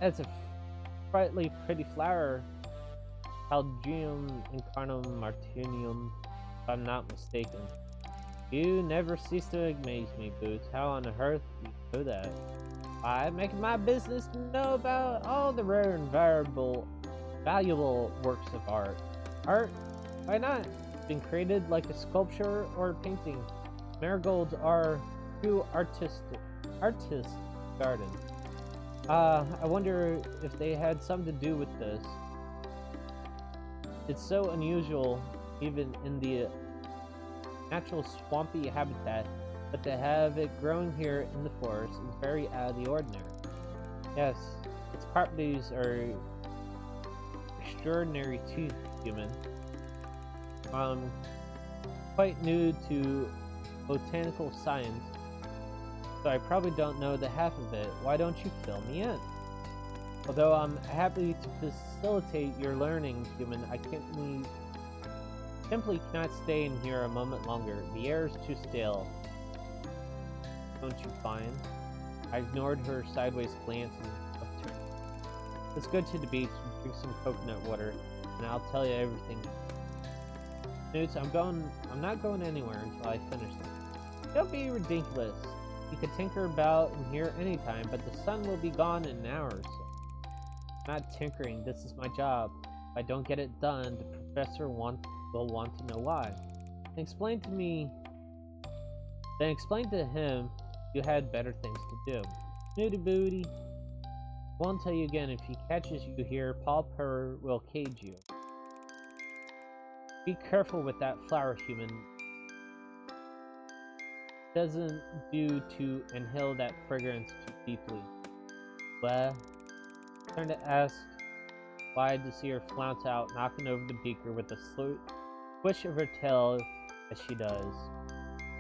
That's a frightfully pretty flower, Halgium incarnum martinium, if I'm not mistaken. You never cease to amaze me, Boots. How on earth do you know that? I make it my business to know about all the rare and valuable works of art. Art? Why not? It's been created like a sculpture or a painting. Marigolds are true artist garden. I wonder if they had something to do with this. It's so unusual, even in the natural swampy habitat, but to have it growing here in the forest is very out of the ordinary. Yes, its properties are extraordinary too, human. Quite new to botanical science, so I probably don't know the half of it. Why don't you fill me in? Although I'm happy to facilitate your learning, human, I simply cannot stay in here a moment longer. The air is too stale. Don't you find? I ignored her sideways glance and upturned. Let's go to the beach and drink some coconut water, and I'll tell you everything. Snoots, I'm not going anywhere until I finish this. Don't be ridiculous. You could tinker about in here anytime, but the sun will be gone in an hour or so. I'm not tinkering, this is my job. If I don't get it done, the professor will want to know why. Then explain to him you had better things to do. Snooty booty. Won't tell you again. If he catches you here, Paul Purr will cage you. Be careful with that flower, human. Doesn't do to inhale that fragrance too deeply. Well, turned to ask why to see her flounce out, knocking over the beaker with a swish of her tail as she does.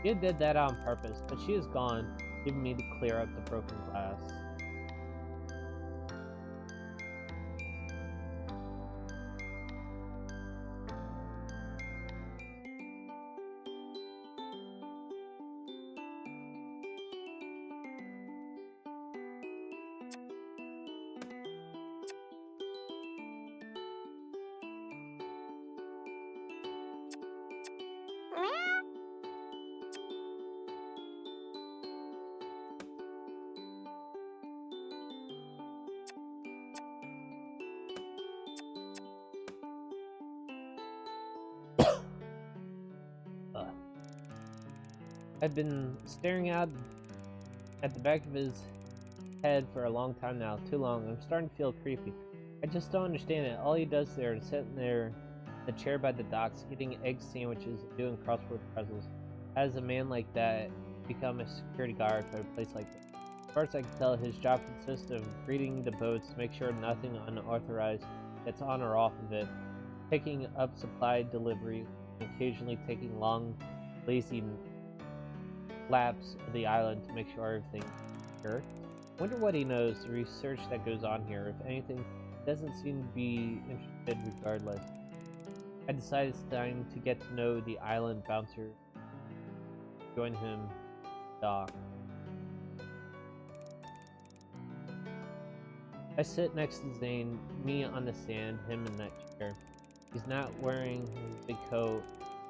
You did that on purpose, but she is gone, giving me to clear up the broken glass. I've been staring out at the back of his head for a long time now. Too long. I'm starting to feel creepy. I just don't understand it. All he does there is sitting there in the chair by the docks, eating egg sandwiches and doing crossword puzzles. How does a man like that become a security guard for a place like that? First, I can tell his job consists of greeting the boats to make sure nothing unauthorized gets on or off of it, picking up supply deliveries, and occasionally taking long, lazy laps of the island to make sure everything's secure. Wonder what he knows, the research that goes on here. If anything, he doesn't seem to be interested regardless. I decided it's time to get to know the island bouncer. Join him dock. I sit next to Zane, me on the sand, him in that chair. He's not wearing his big coat.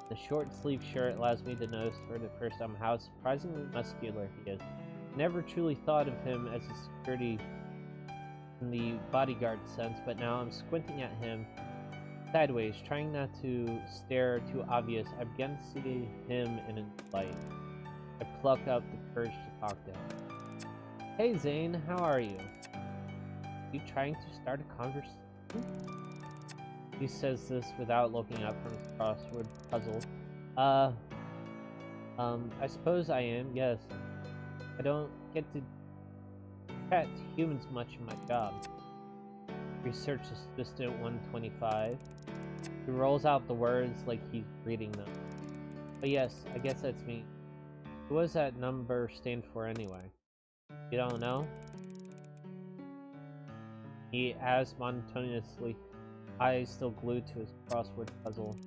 The short sleeve shirt allows me to notice for the first time how surprisingly muscular he is. Never truly thought of him as a security in the bodyguard sense, but now I'm squinting at him sideways, trying not to stare too obvious. I begin to see him in a new light. I pluck up the courage to talk to him. Hey Zane, how are you? You trying to start a conversation? He says this without looking up from his crossword puzzle. I suppose I am, yes. I don't get to chat to humans much in my job. Research Assistant 125. He rolls out the words like he's reading them. But yes, I guess that's me. What does that number stand for anyway? You don't know? He asks monotonously, eyes still glued to his crossword puzzle.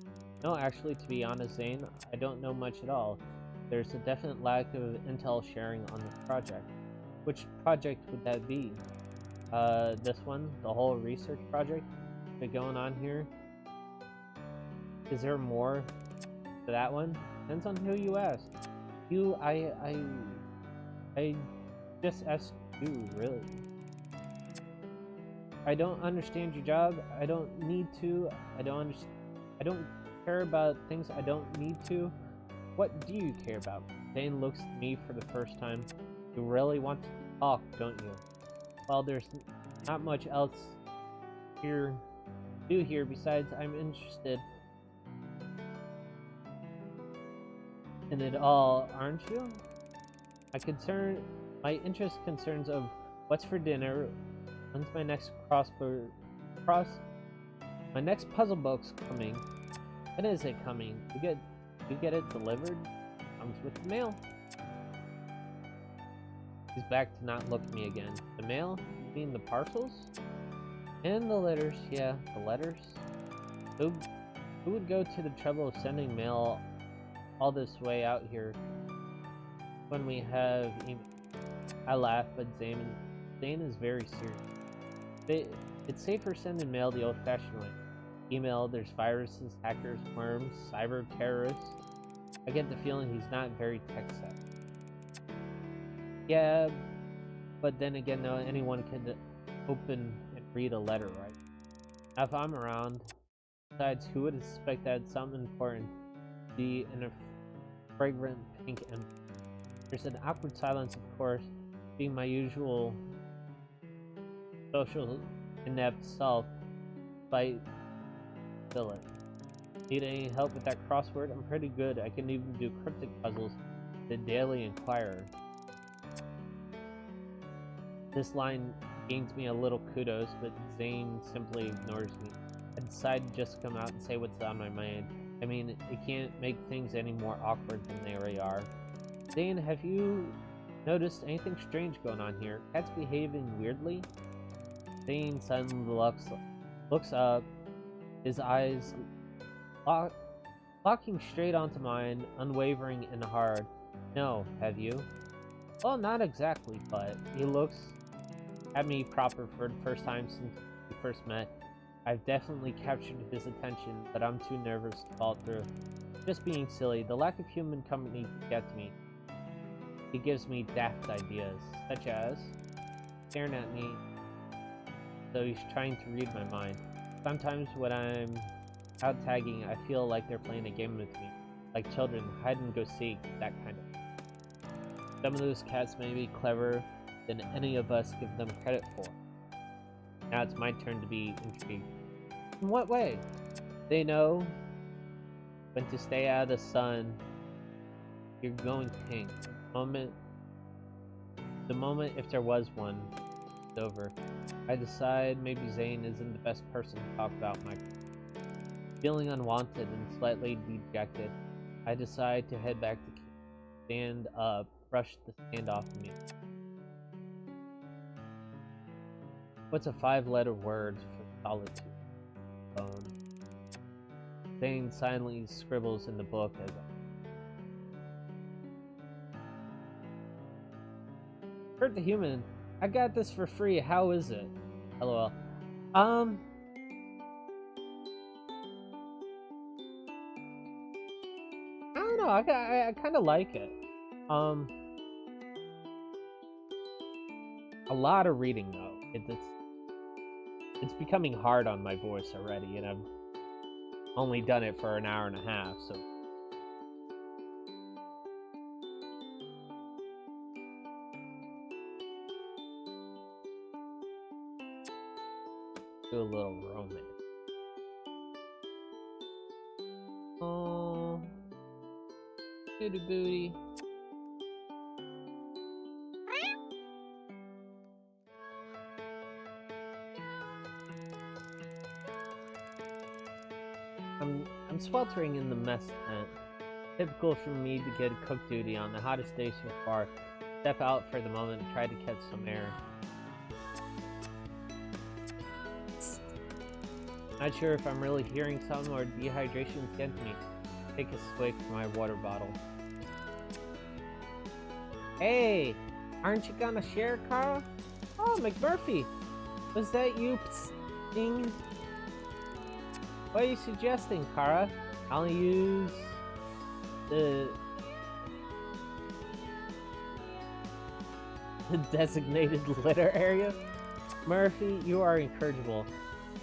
No, actually, to be honest, Zane, I don't know much at all. There's a definite lack of intel sharing on the project. Which project would that be? This one? The whole research project that's going on here? Is there more to that one? Depends on who you ask. I just asked you, really. I don't understand your job. I don't need to. I don't care about things I don't need to. What do you care about? Zane looks at me for the first time. You really want to talk, don't you? Well, there's not much else here to do here besides I'm interested in it all, aren't you? My interest concerns of what's for dinner, when's my next my next puzzle book's coming. When is it coming? You get it delivered? Comes with the mail. He's back to not look at me again. The mail? You mean the parcels? And the letters, yeah, the letters. Who would go to the trouble of sending mail all this way out here when we have email? I laugh, but Zane is very serious. It's safer sending mail the old-fashioned way. Email, there's viruses, hackers, worms, cyber terrorists. I get the feeling he's not very tech-savvy. Yeah, but then again, though, anyone can open and read a letter, right? Now, if I'm around, besides, who would suspect that something important to be in a fragrant pink envelope? There's an awkward silence, of course, being my usual social inept self, fight Philip. Need any help with that crossword? I'm pretty good. I can even do cryptic puzzles. The Daily Inquirer. This line gains me a little kudos, but Zane simply ignores me. I decide to just come out and say what's on my mind. I mean, it can't make things any more awkward than they already are. Zane, have you noticed anything strange going on here? Cat's behaving weirdly? Zane suddenly looks up, his eyes locking straight onto mine, unwavering and hard. No, have you? Well, not exactly, but he looks at me proper for the first time since we first met. I've definitely captured his attention, but I'm too nervous to follow through. Just being silly. The lack of human company gets me. He gives me daft ideas, such as staring at me, so he's trying to read my mind. Sometimes when I'm out tagging, I feel like they're playing a game with me, like children, hide and go seek, that kind of thing. Some of those cats may be cleverer than any of us give them credit for. Now it's my turn to be intrigued. In what way? They know when to stay out of the sun. You're going pink. The moment, if there was one, is over. I decide maybe Zane isn't the best person to talk about my... Feeling unwanted and slightly dejected, I decide to head back to stand up, brush the sand off of me. What's a 5-letter word for solitude? Phone. Zane silently scribbles in the book as Kurt the Human. I got this for free. How is it? LOL. I don't know. I kind of like it. A lot of reading though. It's becoming hard on my voice already, and I've only done it for an hour and a half, so. Do a little romance. Oh, booty booty. I'm sweltering in the mess tent. Typical for me to get cook duty on the hottest day so far. Step out for the moment and try to catch some air. Not sure if I'm really hearing something or dehydration's getting to me. Take a swig from my water bottle. Hey! Aren't you gonna share, Carl? Oh, McMurphy! Was that you thing? What are you suggesting, Kara? I'll use the designated litter area? Murphy, you are incorrigible.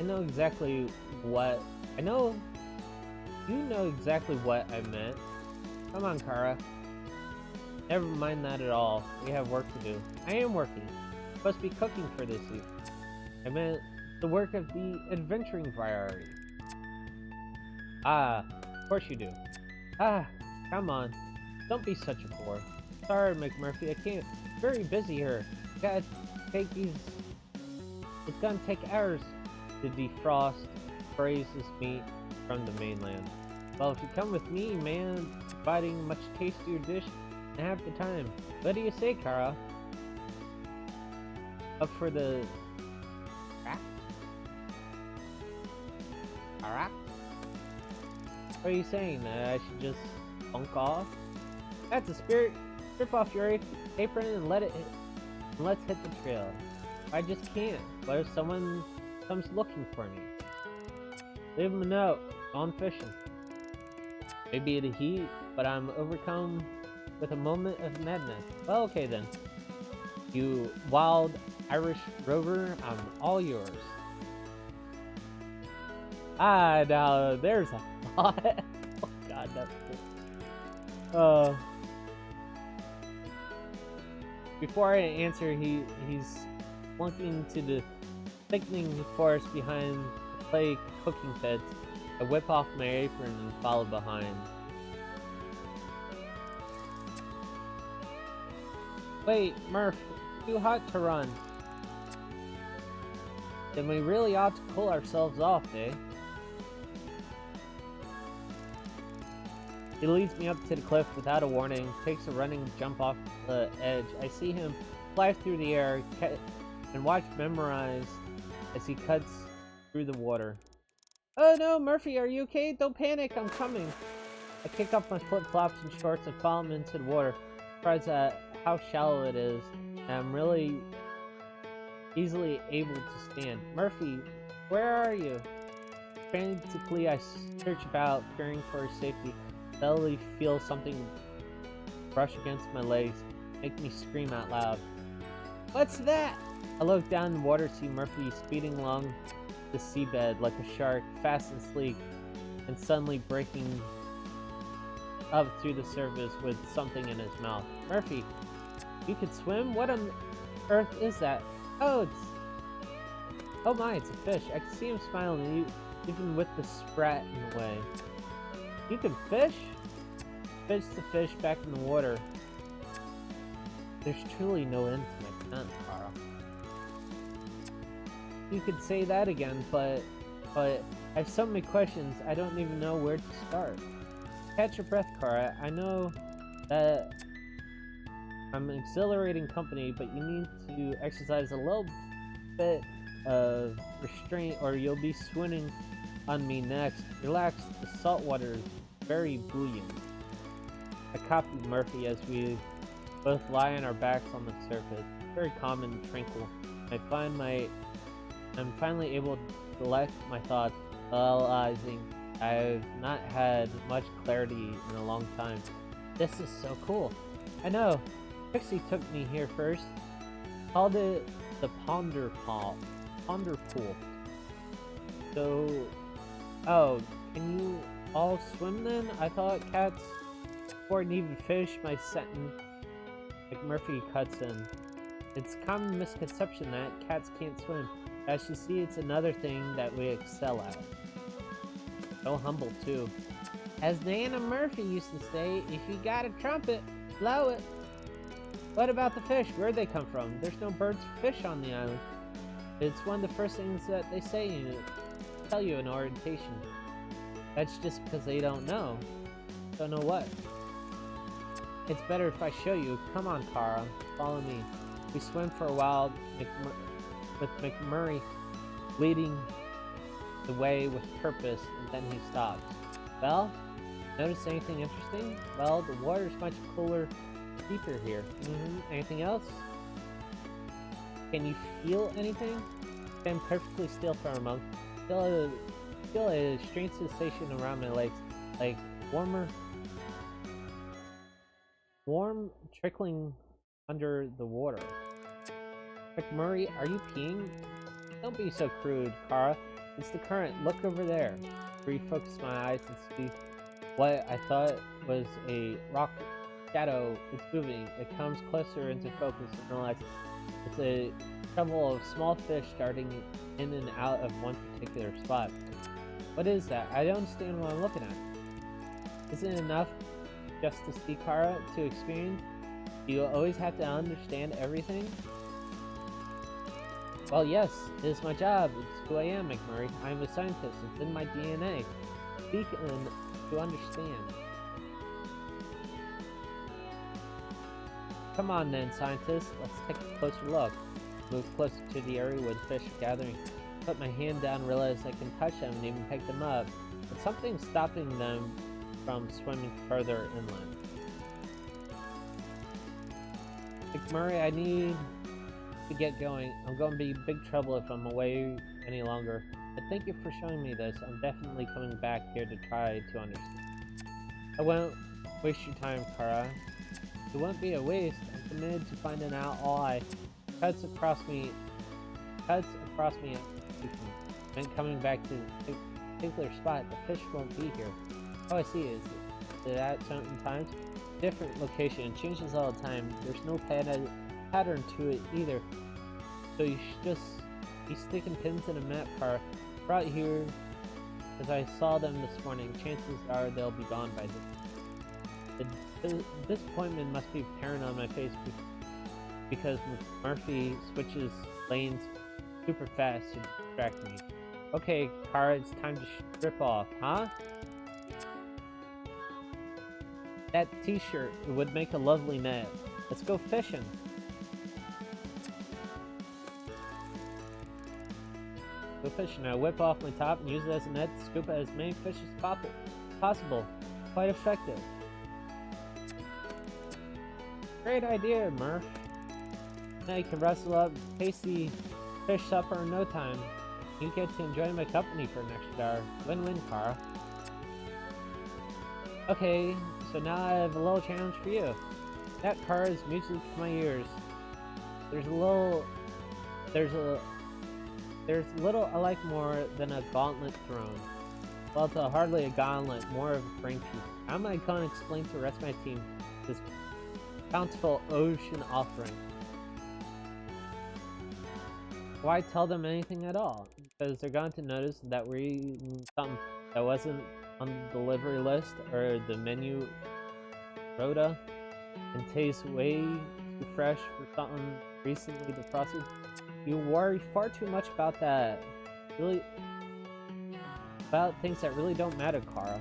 I know exactly what... you know exactly what I meant. Come on, Kara. Never mind that at all. We have work to do. I am working. I'm supposed to be cooking for this week. I meant the work of the adventuring variety. Ah, of course you do. Ah, come on. Don't be such a bore. Sorry, McMurphy, I can't. Very busy here. Gotta take these... It's gonna take hours to defrost, braise this meat from the mainland. Well, if you come with me, man, providing a much tastier dish in half the time. What do you say, Kara? Up for the... Kara? What are you saying? That I should just bunk off? That's a spirit. Strip off your apron and let's hit the trail. I just can't. What if someone comes looking for me? Leave him a note. Gone fishing. Maybe the heat, but I'm overcome with a moment of madness. Well, okay then. You wild Irish rover, I'm all yours. Ah, now there's a thought. Oh god, that's cool. Before I answer, he's flunking to the thickening forest behind the clay cooking pit. I whip off my apron and follow behind. Wait, Murph, too hot to run. Then we really ought to cool ourselves off, eh? He leads me up to the cliff without a warning, takes a running jump off the edge. I see him fly through the air and watch memorized as he cuts through the water. Oh no, Murphy, are you okay? Don't panic, I'm coming. I kick off my flip-flops and shorts and follow him into the water, surprised at how shallow it is, and I'm really easily able to stand. Murphy, where are you? Frantically, I search about, fearing for his safety. Suddenly feel something brush against my legs, make me scream out loud. What's that? I look down the water, see Murphy speeding along the seabed like a shark, fast and sleek, and suddenly breaking up through the surface with something in his mouth. Murphy, you can swim? What on earth is that? Oh, oh my, it's a fish. I can see him smiling, even with the sprat in the way. You can fish? Fish the fish back in the water. There's truly no end to my tent, Carl. You could say that again, but I have so many questions, I don't even know where to start. Catch your breath, Kara. I know that I'm an exhilarating company, but you need to exercise a little bit of restraint or you'll be swooning on me next. Relax, the salt water is very buoyant. I copy Murphy as we both lie on our backs on the surface. very calm and tranquil. I'm finally able to collect my thoughts, realizing I've not had much clarity in a long time. This is so cool. I know. Trixie took me here first. Called it the Ponder Pool. So, oh, can you all swim then? I thought cats couldn't even fish. My sentence. McMurphy cuts in. It's a common misconception that cats can't swim. As you see, it's another thing that we excel at. So humble too. As Diana Murphy used to say, if you got a trumpet, blow it. What about the fish? Where'd they come from? There's no birds or fish on the island. It's one of the first things that they tell you in orientation. That's just because they don't know. Don't know what. It's better if I show you. Come on, Kara. Follow me. We swim for a while with McMurray leading the way with purpose, and then he stops. Well, notice anything interesting? Well, the water's much cooler, deeper here. Anything else? Can you feel anything? Stand perfectly still for a moment. Feel a strange sensation around my legs, like warm trickling under the water. McMurray, are you peeing? Don't be so crude, Kara. It's the current. Look over there. Refocus my eyes and see what I thought was a rock shadow. It's moving. It comes closer into focus and realize it's a couple of small fish darting in and out of one particular spot. What is that? I don't understand what I'm looking at. Isn't it enough just to see, Kara, to experience? Do you always have to understand everything? Well, yes, it is my job. It's who I am, McMurray. I am a scientist. It's in my DNA. Speak and to understand. Come on then, scientist. Let's take a closer look. Move closer to the area where the fish are gathering. Put my hand down, realize I can touch them and even pick them up. But something's stopping them from swimming further inland. McMurray, I need to get going. I'm going to be in big trouble if I'm away any longer. But thank you for showing me this. I'm definitely coming back here to try to understand. I won't waste your time, Kara. It won't be a waste. I'm committed to finding out all I cuts across me and coming back to the particular spot. The fish won't be here. Oh, I see. Is it at certain times? Different location. It changes all the time. There's no pattern to it either. So you should just be sticking pins in a map car brought here as I saw them this morning. Chances are they'll be gone by then. The disappointment must be apparent on my face because Murphy switches lanes super fast to distract me. Okay, Kara, it's time to strip off, huh? That t-shirt would make a lovely net. Let's go fishing. Go fishing. I whip off my top and use it as a net to scoop as many fish as possible. Quite effective. Great idea, Murph. Now you can wrestle up tasty fish supper in no time. You get to enjoy my company for an extra hour. Win-win, Kara. Okay, so now I have a little challenge for you. That car is music to my ears. There's little I like more than a gauntlet thrown. Well, it's hardly a gauntlet, more of a brain piece. How am I going to explain to the rest of my team this bountiful ocean offering? Why tell them anything at all? Because they're going to notice that we're eating something that wasn't on the delivery list or the menu rota and tastes way too fresh for something recently defrosted. You worry far too much about that. About things that really don't matter, Kara.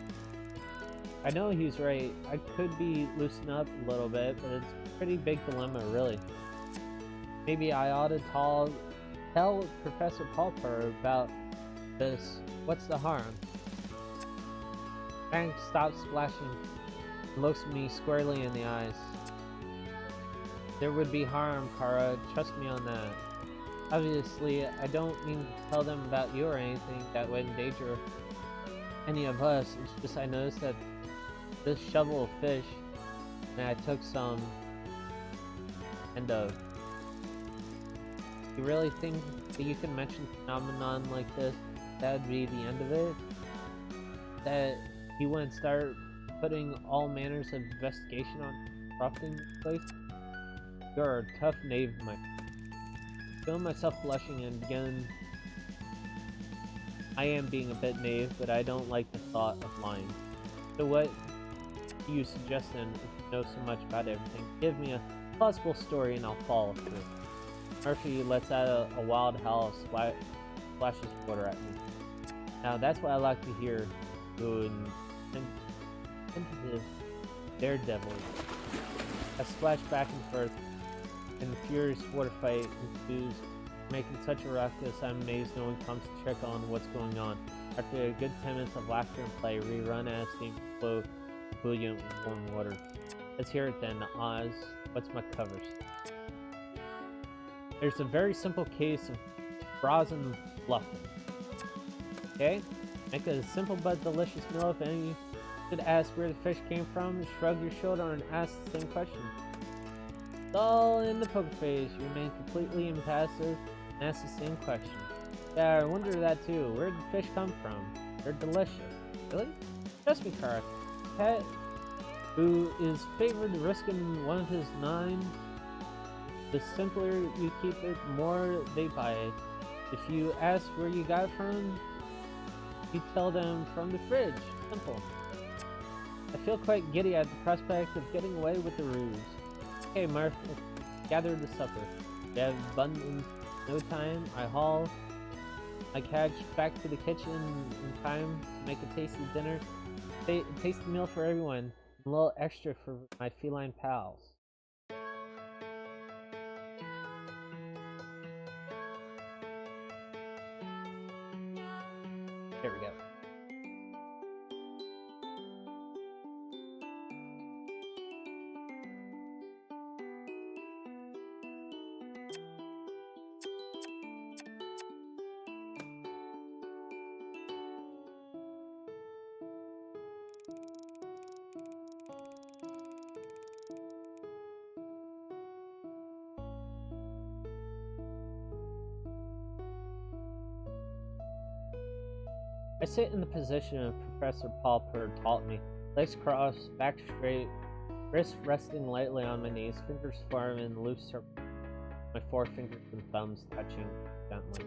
I know he's right. I could be loosened up a little bit, but it's a pretty big dilemma, really. Maybe I ought to tell Professor Palper about this. What's the harm? Frank stops splashing and looks me squarely in the eyes. There would be harm, Kara. Trust me on that. Obviously, I don't mean to tell them about you or anything that would endanger any of us. It's just I noticed that this shovel of fish, and I took some, and you really think that you can mention a phenomenon like this, that'd be the end of it? That he wouldn't start putting all manners of investigation on corrupting the place? You're a tough knave, my friend. Feeling myself blushing and again, I am being a bit knave, but I don't like the thought of lying. So what do you suggest then, if you know so much about everything? Give me a plausible story and I'll follow through. Murphy lets out a wild howl, splashes water at me. Now that's what I like to hear. Good and tentative daredevil. I splash back and forth, and the furious water fight ensues, making such a ruckus I'm amazed no one comes to check on what's going on. After a good 10 minutes of laughter and play, we run out of steam to flow brilliant warm water. Let's hear it then, Oz. What's my covers? There's a very simple case of brazen bluffing. Okay? Make a simple but delicious meal. If any should ask where the fish came from, shrug your shoulder and ask the same question. It's all in the poker face. You remain completely impassive and ask the same question. Yeah, I wonder that too. Where did the fish come from? They're delicious. Really? Trust me, Kara. Pet who is favored risking one of his 9. The simpler you keep it, the more they buy it. If you ask where you got it from, you tell them from the fridge. Simple. I feel quite giddy at the prospect of getting away with the ruse. Okay, Murph, gather the supper. We have abundant no time. I haul my catch back to the kitchen in time to make a tasty dinner. Tasty meal for everyone. A little extra for my feline pals. There we go. I sit in the position of Professor Pauper taught me, legs crossed, back straight, wrists resting lightly on my knees, fingers firm in loose circles, my forefingers and thumbs touching gently.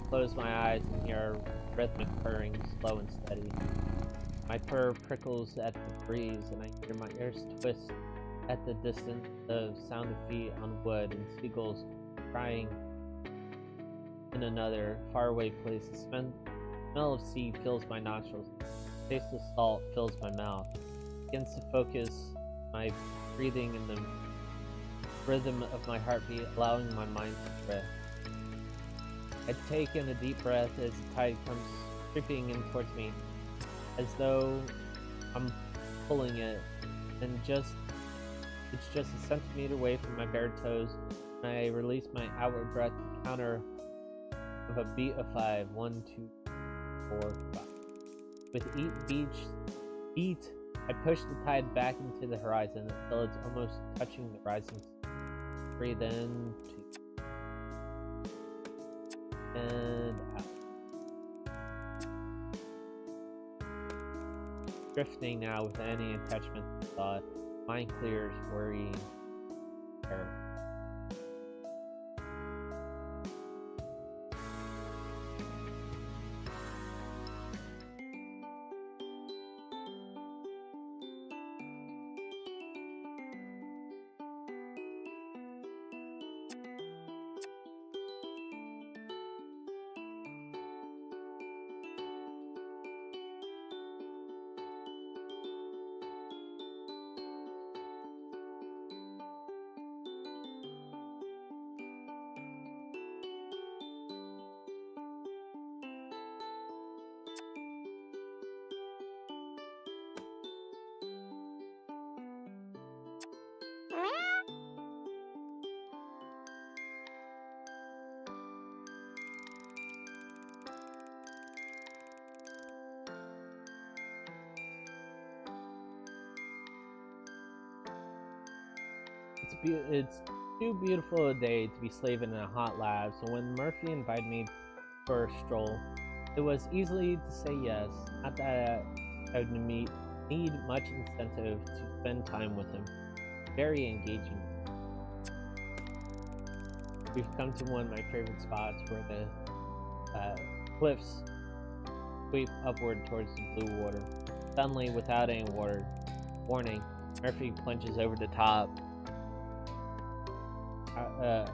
Close my eyes and hear rhythmic purring, slow and steady. My purr prickles at the breeze, and I hear my ears twist at the distance of sound of feet on wood and seagulls crying in another faraway place. The smell of sea fills my nostrils. The taste of salt fills my mouth. It begins to focus my breathing in the rhythm of my heartbeat, allowing my mind to drift. I take in a deep breath as the tide comes creeping in towards me, as though I'm pulling it, and it's just a centimeter away from my bare toes, and I release my outward breath to counter of a beat of 5. 1, 2, 4, 5. With each beat, I push the tide back into the horizon until it's almost touching the rising sun. Breathe in, 2, and out. Drifting now with any attachment to thought, mind clears, worry, terror. It's too beautiful a day to be slaving in a hot lab, so when Murphy invited me for a stroll, it was easy to say yes. Not that I would need much incentive to spend time with him. Very engaging. We've come to one of my favorite spots where the cliffs sweep upward towards the blue water. Suddenly, without any warning, Murphy plunges over the top of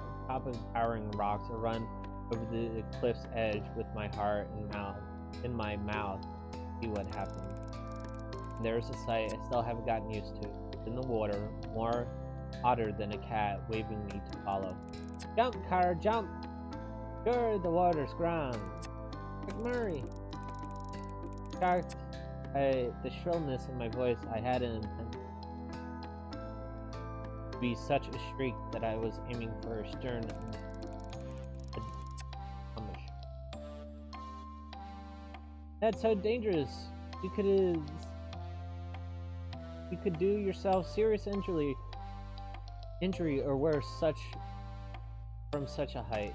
towering rocks. I run over the cliff's edge with my heart in my mouth to see what happens. And there's a sight I still haven't gotten used to. In the water, more hotter than a cat, waving me to follow. Jump, car, jump! Sure, the water's ground. McMurray! Shocked by the shrillness of my voice, I hadn't intended to be such a shriek that I was aiming for a stern ambush. That's so dangerous. You could do yourself serious injury or worse from such a height.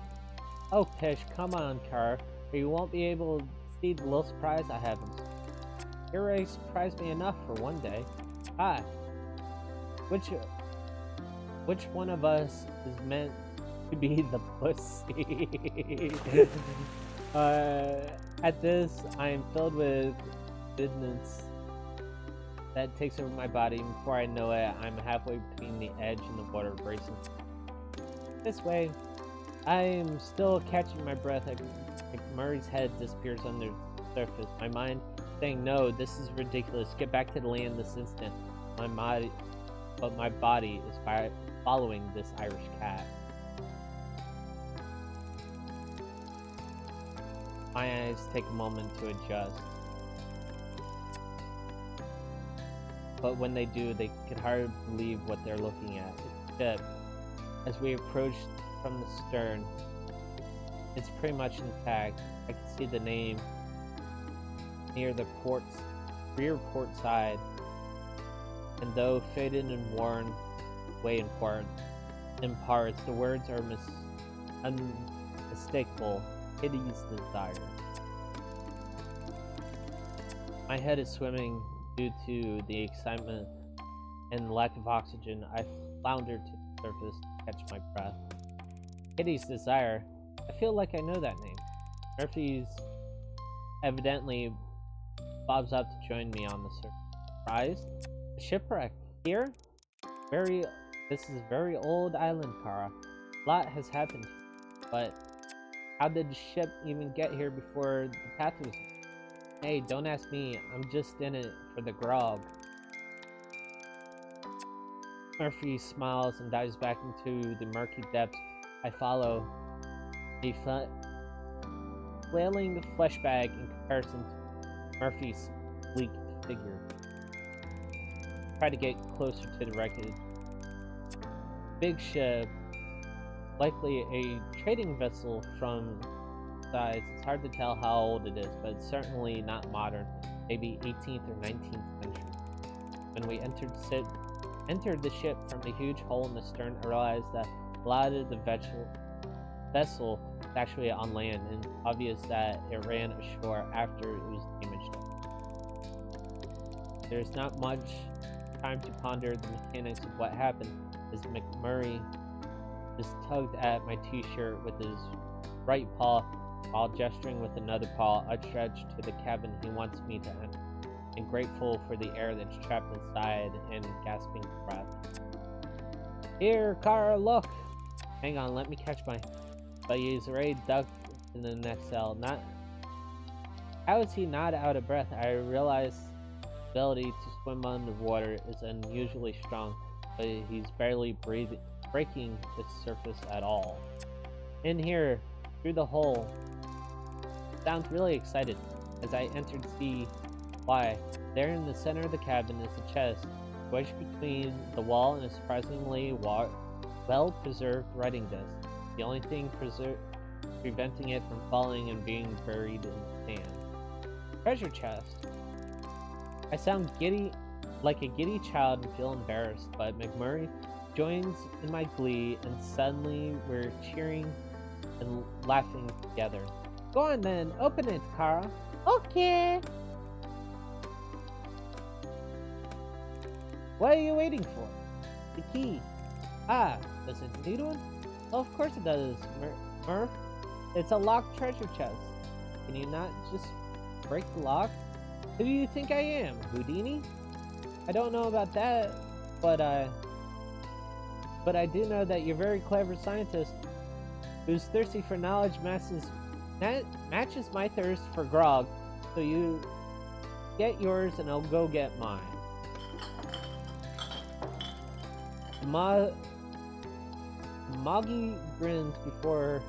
Oh, pish, come on, car, or you won't be able to see the little surprise I have in store. Your race surprised me enough for one day. Ah, which one of us is meant to be the pussy? At this, I am filled with indignance that takes over my body. Before I know it, I'm halfway between the edge and the water, bracing. This way, I am still catching my breath. Murray's head disappears under the surface. My mind saying, "No, this is ridiculous. Get back to the land this instant." But my body is following this Irish cat. My eyes take a moment to adjust. But when they do, they can hardly believe what they're looking at. Except, as we approach from the stern, it's pretty much intact. I can see the name near the rear port side, and though faded and worn away in parts, the words are unmistakable. Kitty's desire. My head is swimming due to the excitement and lack of oxygen. I flounder to the surface to catch my breath. Kitty's desire. I feel like I know that name. Murphy's evidently bobs up to join me on the surface. Surprised? A shipwreck here? This is a very old island, Kara. A lot has happened, but how did the ship even get here before the path was? Hey, don't ask me. I'm just in it for the grog. Murphy smiles and dives back into the murky depths. I follow, the flailing flesh bag in comparison to Murphy's sleek figure. Try to get closer to the wreckage. Big ship, likely a trading vessel from size. It's hard to tell how old it is, but it's certainly not modern. Maybe 18th or 19th century. When we entered the ship from the huge hole in the stern, I realized that a lot of the vessel was actually on land, and it's obvious that it ran ashore after it was damaged. There's not much time to ponder the mechanics of what happened, as McMurray just tugged at my t-shirt with his right paw while gesturing with another paw outstretched to the cabin he wants me to enter, and grateful for the air that's trapped inside and gasping for breath. Here, Kara, look! Hang on, let me catch my... But he's already ducked in the next cell. How is he not out of breath? I realize his ability to swim underwater is unusually strong, but he's barely breaking the surface at all. In here, through the hole. Sounds really excited. As I entered to see why, there in the center of the cabin is a chest, wedged between the wall and a surprisingly well-preserved writing desk. The only thing preventing it from falling and being buried in sand. Treasure chest. I sound giddy, like a giddy child, and feel embarrassed, but McMurray joins in my glee, and suddenly we're cheering and laughing together. Go on then, open it, Kara. Okay. What are you waiting for? The key. Ah, does it need one? Well, of course it does, Murph. It's a locked treasure chest. Can you not just break the lock? Who do you think I am, Houdini? I don't know about that, but I do know that you're a very clever scientist who's thirsty for knowledge matches my thirst for grog, so you get yours and I'll go get mine. Moggy grins before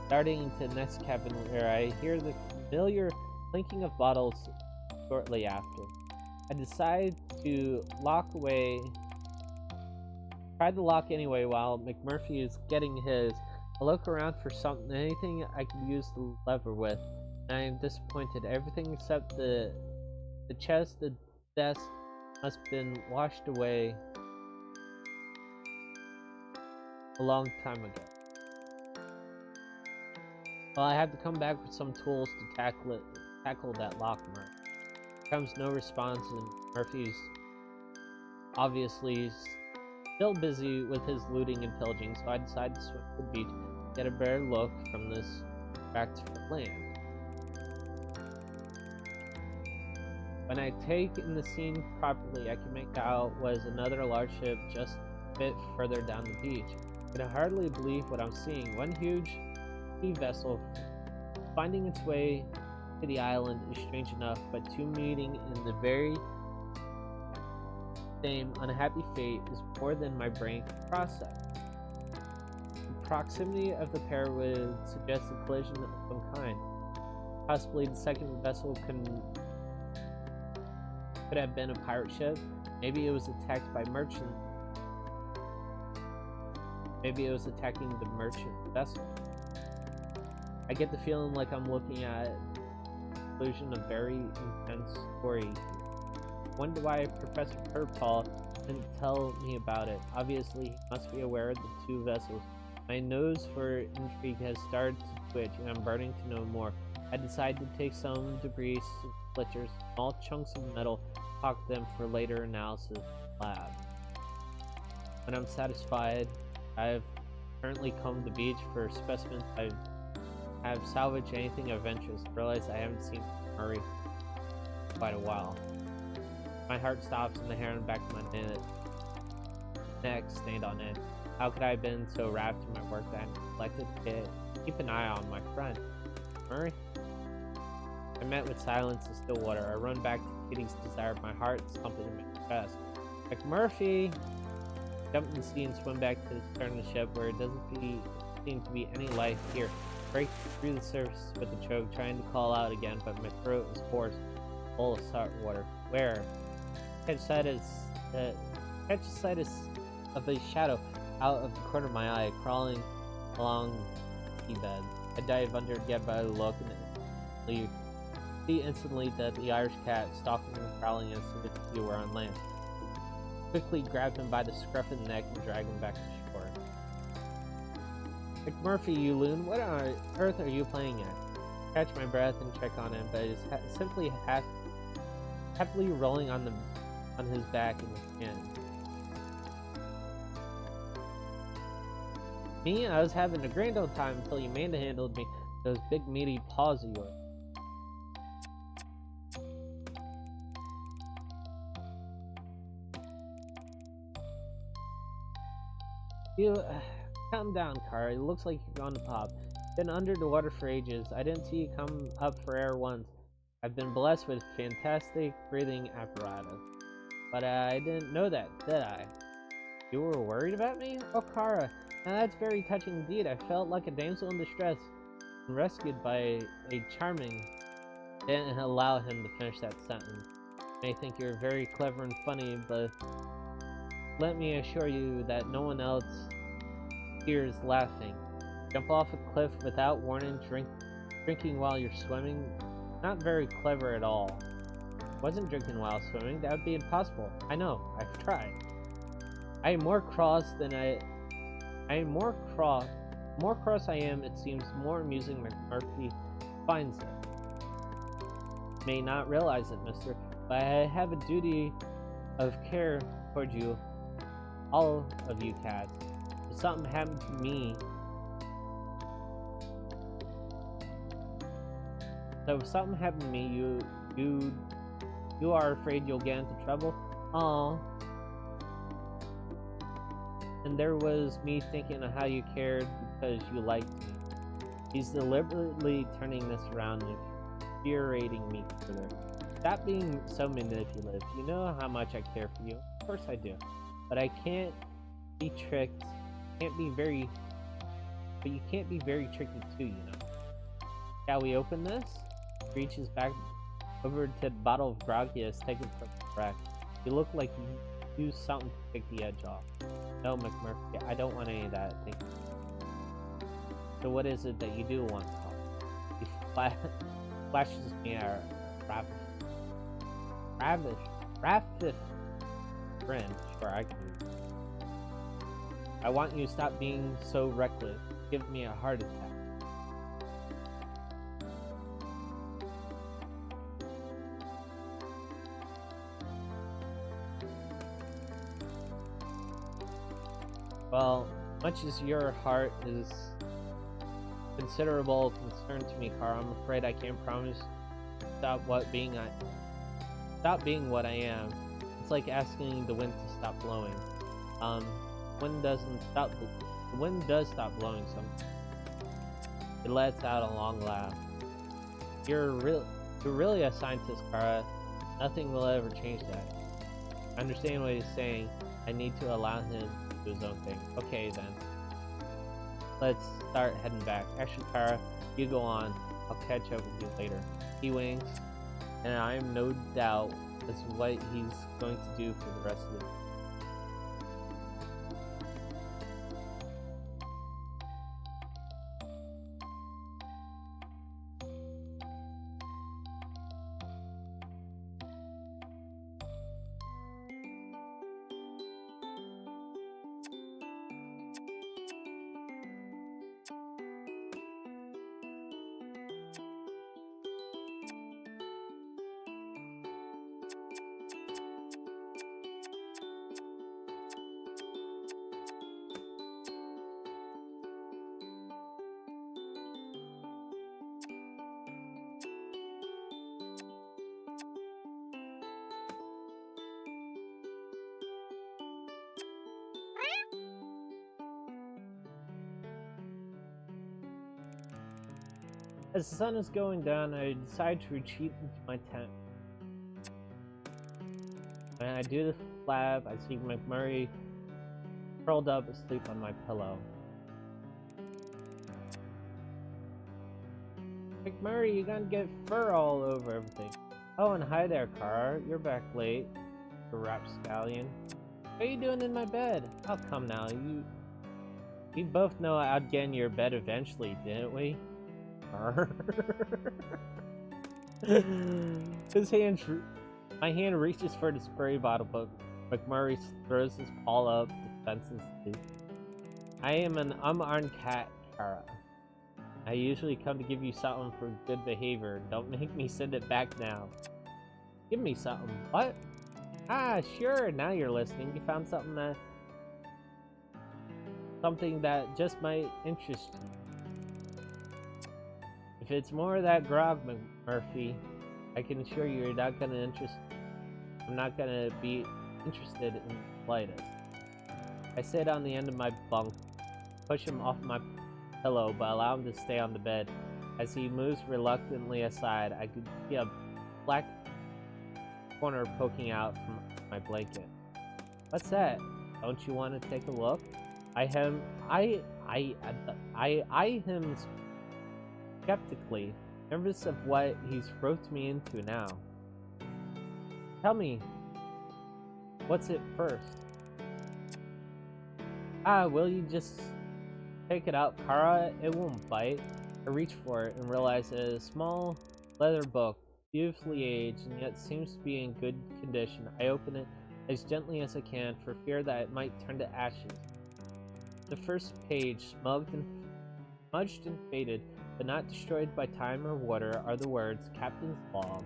starting to the next cabin, where I hear the familiar clinking of bottles shortly after. I decide to try the lock anyway while McMurphy is getting his. I look around for anything I can use the lever with, and I am disappointed. Everything except the chest, the desk must have been washed away a long time ago. Well, I have to come back with some tools to tackle that lock, Murph. Comes no response, and Murphy's obviously still busy with his looting and pillaging, so I decide to swim to the beach, get a better look from this tract of land. When I take in the scene properly, I can make out was another large ship just a bit further down the beach. I can hardly believe what I'm seeing. One huge sea vessel finding its way to the island is strange enough, but two meeting in the very same unhappy fate is more than my brain can process. The proximity of the pair would suggest a collision of some kind. Possibly the second vessel could have been a pirate ship. Maybe it was attacked by merchants. Maybe it was attacking the merchant vessel. I get the feeling like I'm looking at the conclusion of a very intense story. Wonder why Professor Purple didn't tell me about it. Obviously, he must be aware of the two vessels. My nose for intrigue has started to twitch, and I'm burning to know more. I decide to take some debris, splinters, small chunks of metal, pocket them for later analysis in the lab. When I'm satisfied, I've currently combed the beach for specimens. I have salvaged anything of interest. Realize I haven't seen Murray in quite a while. My heart stops and the hair on the back of my neck stained on end. How could I have been so wrapped in my work that I neglected to keep an eye on my friend? Murray? I met with silence and still water. I run back to Kitty's desire, my heart thumping in my chest. McMurphy! Jump in the sea and swim back to the stern of the ship, where it doesn't seem to be any life here. Break through the surface with a choke, trying to call out again, but my throat is hoarse, full of salt water. Where? Catch sight of a shadow out of the corner of my eye, crawling along the seabed. I dive under again by the look and see instantly that the Irish cat, stalking and prowling as if he were on land. Quickly grab him by the scruff of the neck and drag him back to shore. McMurphy, you loon, what on earth are you playing at? Catch my breath and check on him, but he's simply happily rolling on his back in the skin. Me? I was having a grand old time until you manhandled me with those big meaty paws of yours. Calm down, Kara. It looks like you're going to pop. Been under the water for ages. I didn't see you come up for air once. I've been blessed with fantastic breathing apparatus. But I didn't know that, did I? You were worried about me? Oh, Kara. Now that's very touching indeed. I felt like a damsel in distress and rescued by a charming... Didn't allow him to finish that sentence. You may think you're very clever and funny, but let me assure you that no one else here is laughing. Jump off a cliff without warning, drinking while you're swimming? Not very clever at all. Wasn't drinking while swimming, that would be impossible. I know, I've tried. I am more cross than I am more cross. More cross I am, it seems more amusing McMurphy finds it. May not realize it, mister, but I have a duty of care toward you, all of you cats. If something happened to me, so if something happened to me, you are afraid you'll get into trouble? Aw. And there was me thinking of how you cared because you liked me. He's deliberately turning this around and infuriating me further. Stop being so manipulative. You know how much I care for you. Of course I do. But I can't be tricked. But you can't be very tricky too, you know. Shall we open this? Reaches back over to the bottle of grog he has taken from the rack. You look like you used something to take the edge off. No, McMurphy, I don't want any of that. Thank you. So what is it that you do want, Carl? He flashes me a rabbit friend. Sure, I can do it. I want you to stop being so reckless. Give me a heart attack. Well, much as your heart is considerable concern to me, Carl, I'm afraid I can't promise stop being what I am. It's like asking the wind to stop blowing. Wind doesn't stop. The wind does stop blowing sometimes. It lets out a long laugh. You're really a scientist, Kara. Nothing will ever change that. I understand what he's saying. I need to allow him to do his own thing. Okay, then. Let's start heading back. Actually, Kara, you go on. I'll catch up with you later. He winks, and I am no doubt as to what he's going to do for the rest of the day. As the sun is going down, I decide to retreat into my tent. When I do the flab, I see McMurray curled up asleep on my pillow. McMurray, you're gonna get fur all over everything. Oh, and hi there, Kara. You're back late, the rapscallion. What are you doing in my bed? Oh, come now. We both know I'd get in your bed eventually, didn't we? My hand reaches for the spray bottle, but McMurray throws his paw up, defensively. I am an unarmed cat, Kara. I usually come to give you something for good behavior. Don't make me send it back now. Give me something. What? Ah, sure. Now you're listening. You found something that just might interest you. If it's more of that grog, McMurphy, I can assure you I'm not gonna be interested in the slightest. I sit on the end of my bunk, push him off my pillow, but allow him to stay on the bed. As he moves reluctantly aside, I could see a black corner poking out from my blanket. What's that? Don't you want to take a look? I eye him skeptically, nervous of what he's roped me into now. Tell me, what's it first? Ah, will you just take it out, Kara? It won't bite. I reach for it and realize it is a small leather book, beautifully aged and yet seems to be in good condition. I open it as gently as I can for fear that it might turn to ashes. The first page, smudged and faded, but not destroyed by time or water, are the words Captain's Log.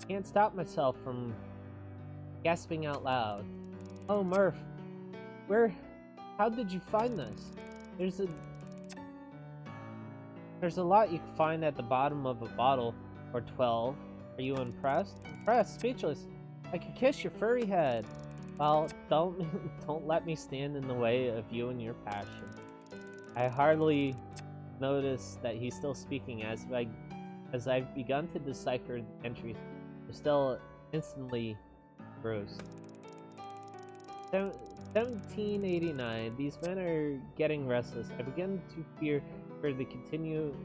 I can't stop myself from gasping out loud. Oh, Murph, how did you find this? There's a lot you can find at the bottom of a bottle or 12. Are you impressed? Impressed, speechless. I could kiss your furry head. Well, don't let me stand in the way of you and your passion. I hardly notice that he's still speaking as I've begun to decipher the entries. I'm still instantly engrossed. 1789. These men are getting restless. I begin to fear for the continued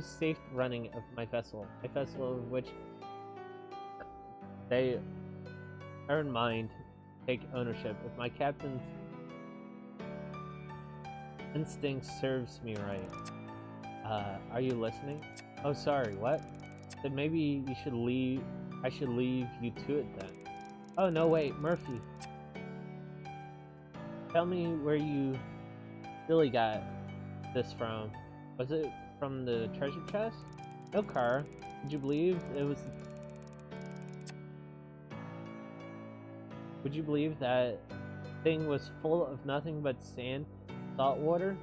safe running of my vessel of which they are in mind to take ownership. If my captain's instinct serves me right. Are you listening? Oh, sorry, what? Then maybe I should leave you to it then. Oh, no, wait, Murphy. Tell me where you really got this from. Was it from the treasure chest? No, car. Would you believe that thing was full of nothing but sand, salt water?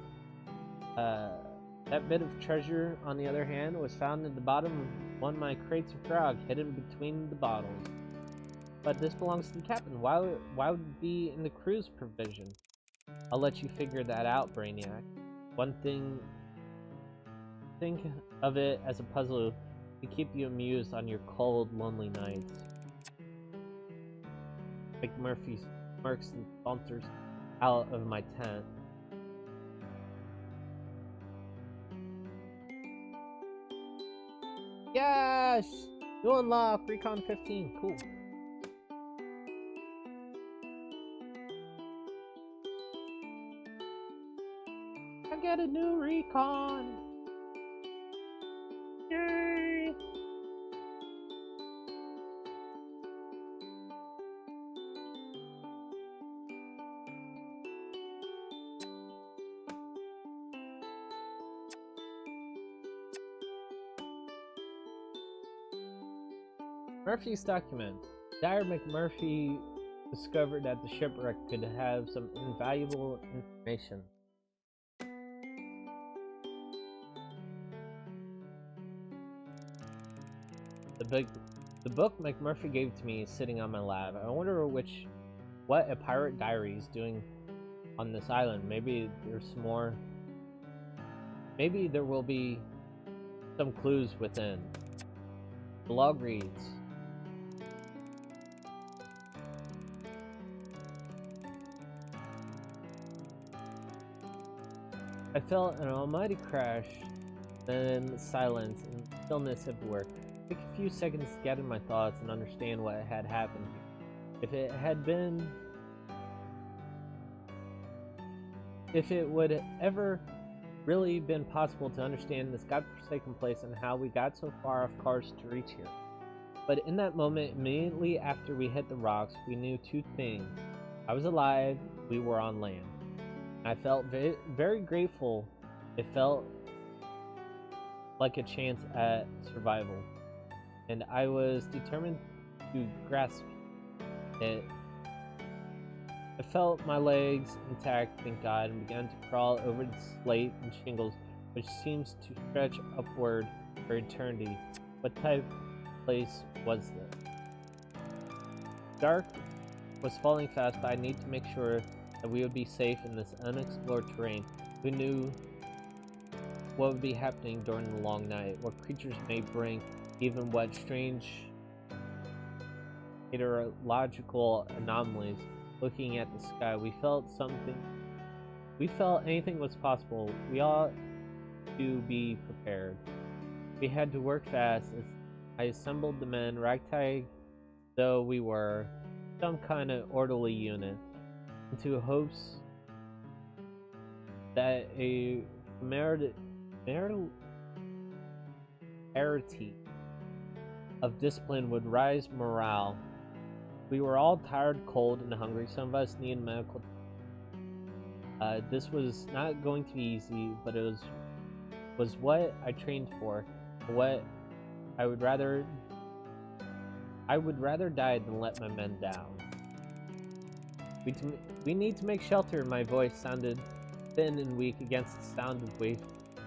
That bit of treasure, on the other hand, was found at the bottom of one of my crates of grog, hidden between the bottles. But this belongs to the captain. Why would it be in the crew's provision? I'll let you figure that out, Brainiac. One thing, think of it as a puzzle to keep you amused on your cold, lonely nights. McMurphy smirks and saunters out of my tent. Yes! New unlock, Recon 15, cool. I got a new Recon! Yay! Murphy's document. Dyer McMurphy discovered that the shipwreck could have some invaluable information. The book McMurphy gave to me is sitting on my lap. I wonder what a pirate diary is doing on this island. Maybe there's some more. Maybe there will be some clues within. The log reads, I felt an almighty crash, then silence and stillness everywhere. It took a few seconds to gather my thoughts and understand what had happened here. If it would ever really been possible to understand this godforsaken place and how we got so far off course to reach here. But in that moment, immediately after we hit the rocks, we knew two things. I was alive, we were on land. I felt very grateful. It felt like a chance at survival, and I was determined to grasp it. I felt my legs intact, thank God, and began to crawl over the slate and shingles, which seems to stretch upward for eternity. What type of place was this? Dark was falling fast, but I need to make sure that we would be safe in this unexplored terrain. Who knew what would be happening during the long night, what creatures may bring, even what strange meteorological anomalies. Looking at the sky, we felt anything was possible. We ought to be prepared. We had to work fast as I assembled the men, ragtag though we were, some kind of orderly unit, into hopes that a familiarity of discipline would raise morale. We were all tired, cold, and hungry. Some of us needed medical. This was not going to be easy, but it was what I trained for. What I would rather die than let my men down. We need to make shelter. My voice sounded thin and weak against the sound of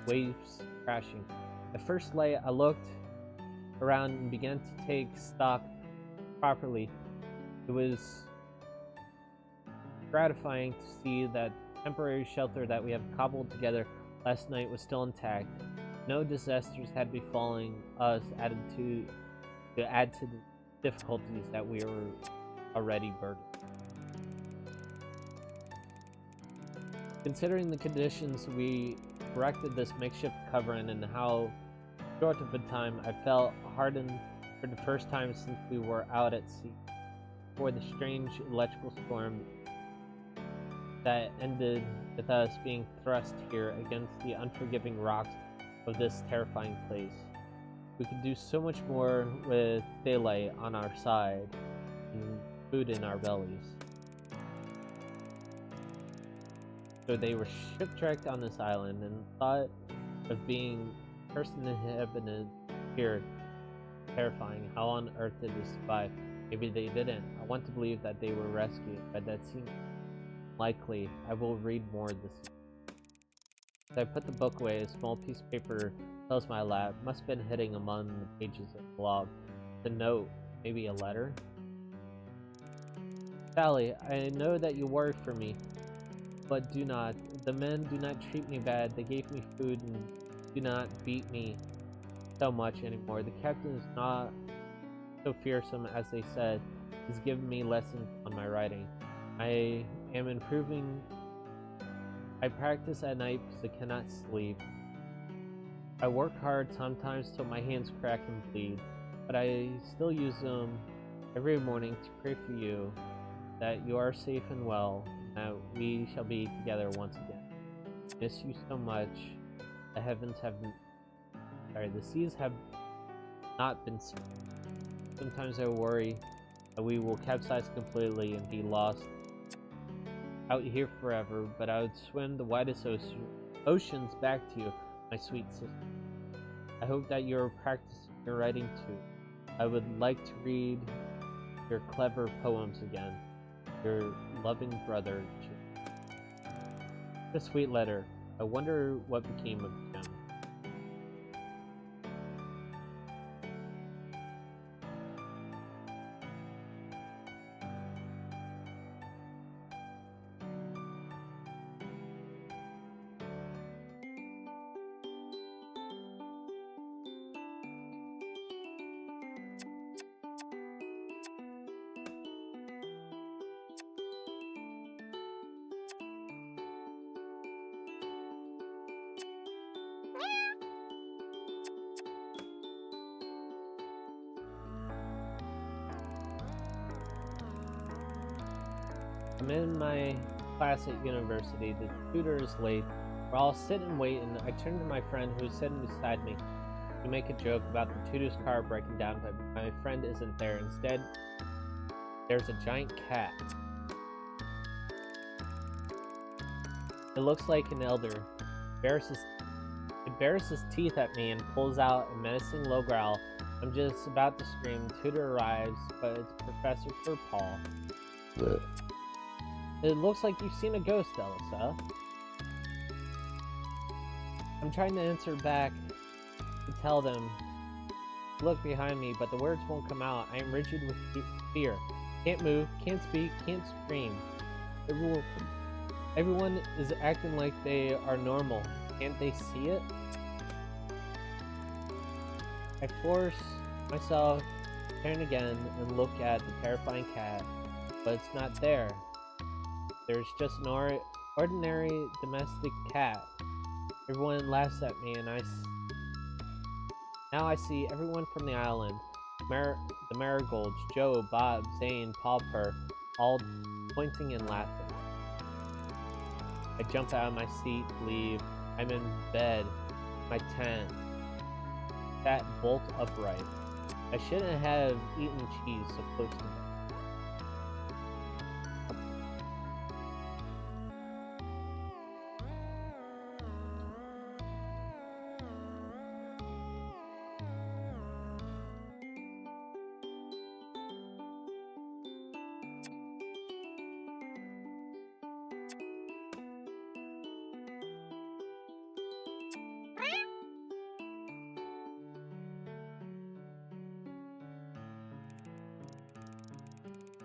waves crashing. At first light, I looked around and began to take stock properly. It was gratifying to see that temporary shelter that we have cobbled together last night was still intact. No disasters had befallen us to add to the difficulties that we were already burdened. Considering the conditions we erected this makeshift covering and how short of a time I felt hardened for the first time since we were out at sea, before the strange electrical storm that ended with us being thrust here against the unforgiving rocks of this terrifying place. We could do so much more with daylight on our side and food in our bellies. So they were shipwrecked on this island and thought of being person inhabited here. Terrifying. How on earth did they survive? Maybe they didn't. I want to believe that they were rescued, but that seems likely. I will read more this evening. As I put the book away, a small piece of paper fills my lap. Must have been hidden among the pages of the log. The note, maybe a letter? Sally, I know that you worry for me, but do not. The men do not treat me bad. They gave me food and do not beat me so much anymore. The captain is not so fearsome as they said. He's given me lessons on my writing. I am improving. I practice at night because I cannot sleep. I work hard sometimes till my hands crack and bleed, but I still use them every morning to pray for you, that you are safe and well, and that we shall be together once again. I miss you so much. The heavens have the seas have not been smooth. Sometimes I worry that we will capsize completely and be lost out here forever, but I would swim the widest oceans back to you, my sweet sister. I hope that you're practicing your writing too. I would like to read your clever poems again. Your loving brother, Jim. A sweet letter. I wonder what became of Jim. I'm in my class at university. The tutor is late. We're all sitting and waiting. I turn to my friend who's sitting beside me. We make a joke about the tutor's car breaking down, but my friend isn't there. Instead, there's a giant cat. It looks like an elder. It bares his teeth at me and pulls out a menacing low growl. I'm just about to scream. Tutor arrives, but it's Professor Paul. It looks like you've seen a ghost, Elsa. I'm trying to answer back to tell them to look behind me, but the words won't come out. I am rigid with fear. Can't move, can't speak, can't scream. Everyone is acting like they are normal. Can't they see it? I force myself to turn again and look at the terrifying cat, but it's not there. There's just an ordinary domestic cat. Everyone laughs at me, and now I see everyone from the island. The Marigolds, Joe, Bob, Zane, Pauper, all pointing and laughing. I jump out of my seat, leave. I'm in bed, my tent, sat bolt upright. I shouldn't have eaten cheese so close to bed.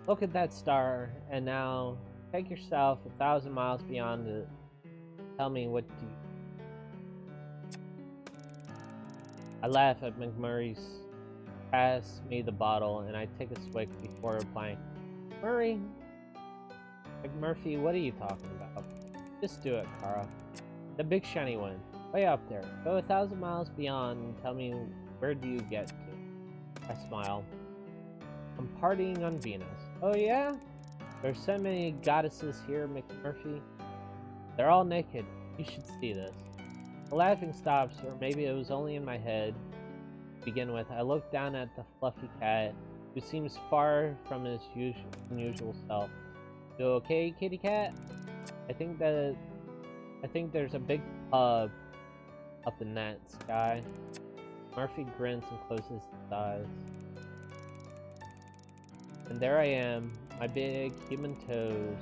Look at that star, and now take yourself 1,000 miles beyond it. Tell me, what do you... I laugh at McMurray's. Pass me the bottle, and I take a swig before replying. Murray, McMurphy, what are you talking about? Just do it, Kara. The big shiny one, way up there. Go 1,000 miles beyond and tell me, where do you get to? I smile. I'm partying on Venus. Oh yeah? There's so many goddesses here, McMurphy. They're all naked. You should see this. The laughing stops, or maybe it was only in my head. To begin with, I look down at the fluffy cat, who seems far from his unusual self. You okay, kitty cat? I think there's a big pub up in that sky. Murphy grins and closes his eyes. And there I am, my big human toes,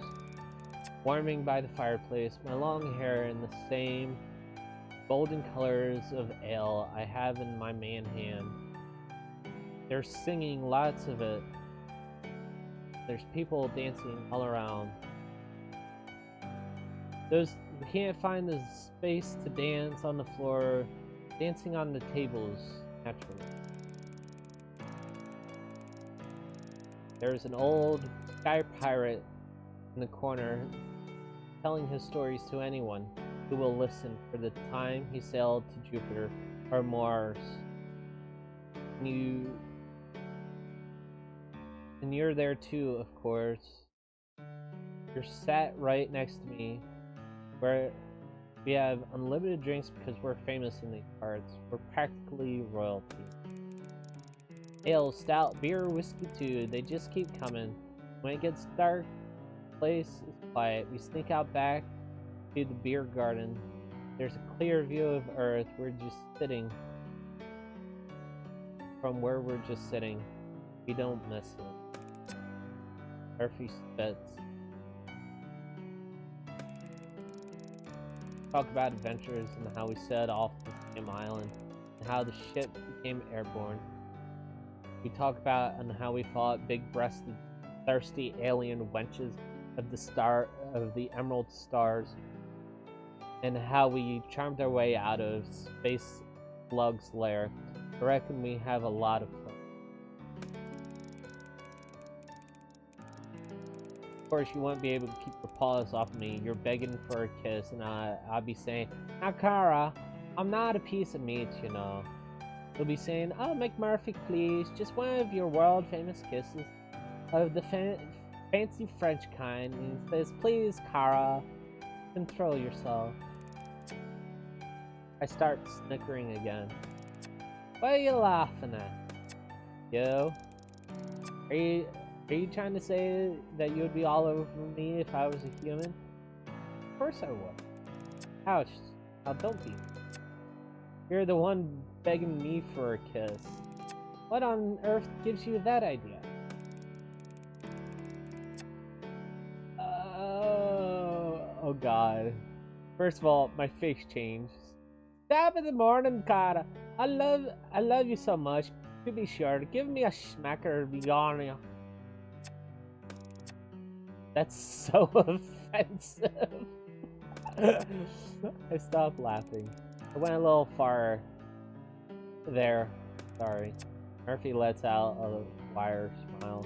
warming by the fireplace, my long hair in the same golden colors of ale I have in my man hand. They're singing lots of it. There's people dancing all around. We can't find the space to dance on the floor, dancing on the tables, naturally. There's an old sky pirate in the corner telling his stories to anyone who will listen for the time he sailed to Jupiter or Mars. And you're there too, of course. You're sat right next to me, where we have unlimited drinks because we're famous in these parts. We're practically royalty. Ale, stout, beer, whiskey too, they just keep coming. When it gets dark, the place is quiet. We sneak out back to the beer garden. There's a clear view of Earth. We're just sitting. From where we're just sitting, we don't miss it. Murphy spits. Talk about adventures and how we set off to the same island and how the ship became airborne. We talk about and how we fought big-breasted, thirsty alien wenches of the Emerald Stars, and how we charmed our way out of Space Slug's lair. I reckon we have a lot of fun. Of course, you won't be able to keep your paws off me. You're begging for a kiss, and I'll be saying, "Now, Kara, I'm not a piece of meat, you know." You'll be saying, "Oh, McMurphy, please, just one of your world-famous kisses of the fancy French kind." And he says, "Please, Kara, control yourself." I start snickering again. What are you laughing at? Yo? Are you trying to say that you would be all over me if I was a human? Of course I would. Ouch. Now don't be. You're the one begging me for a kiss. What on earth gives you that idea? Oh god. First of all, my face changed. Top of the morning, Kara. I love you so much. To be sure, give me a smacker, Bjornia. That's so offensive. I stopped laughing. I went a little far there. Sorry. Murphy lets out a wire smile.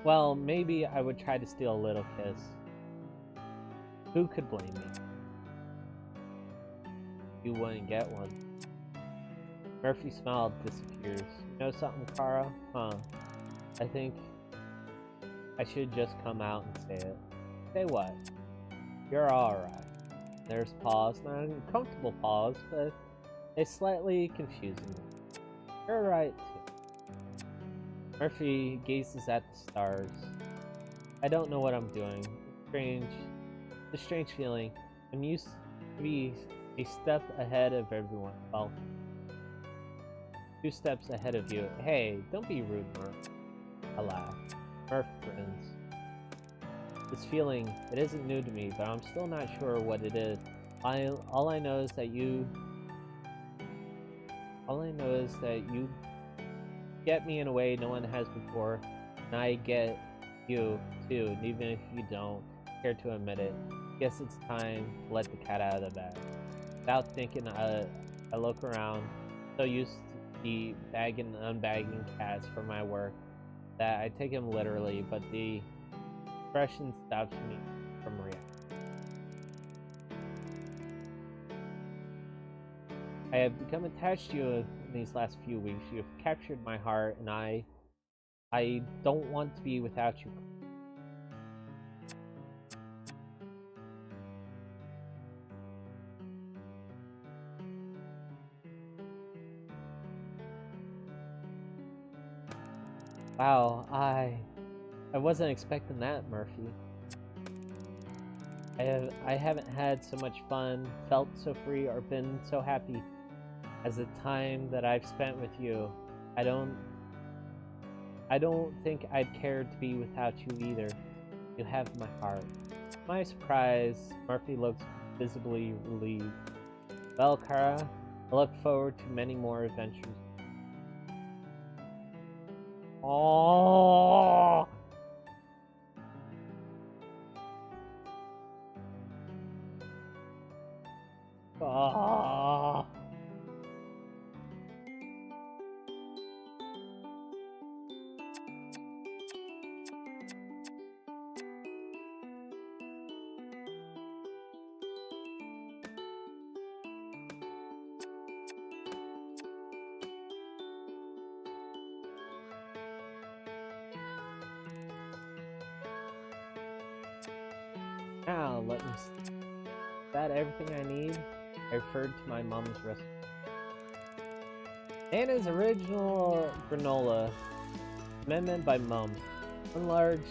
Well, maybe I would try to steal a little kiss. Who could blame me? You wouldn't get one. Murphy's smile disappears. You know something, Kara? Huh. I think I should just come out and say it. Say what? You're alright. There's pause, not an uncomfortable pause, but a slightly confusing one. You're right, too. Murphy gazes at the stars. I don't know what I'm doing. It's a strange feeling. I'm used to be a step ahead of everyone. Well, 2 steps ahead of you. Hey, don't be rude, Murph. I laugh. Murph grins. This feeling, it isn't new to me, but I'm still not sure what it is. All I know is that you get me in a way no one has before, and I get you too, and even if you don't care to admit it, guess it's time to let the cat out of the bag. Without thinking, I look around, so used to be bagging and unbagging cats for my work that I take him literally, but the expression stops me from reacting. I have become attached to you in these last few weeks. You have captured my heart, and I don't want to be without you. Wow, I wasn't expecting that, Murphy. I haven't had so much fun, felt so free, or been so happy as the time that I've spent with you. I don't think I'd care to be without you either. You have my heart. To my surprise, Murphy looks visibly relieved. Well, Kara, I look forward to many more adventures. Oh! Oh! Now, let me see. Is that everything I need? I referred to my mom's recipe. Nana's original granola. Amendment by Mum. 1 large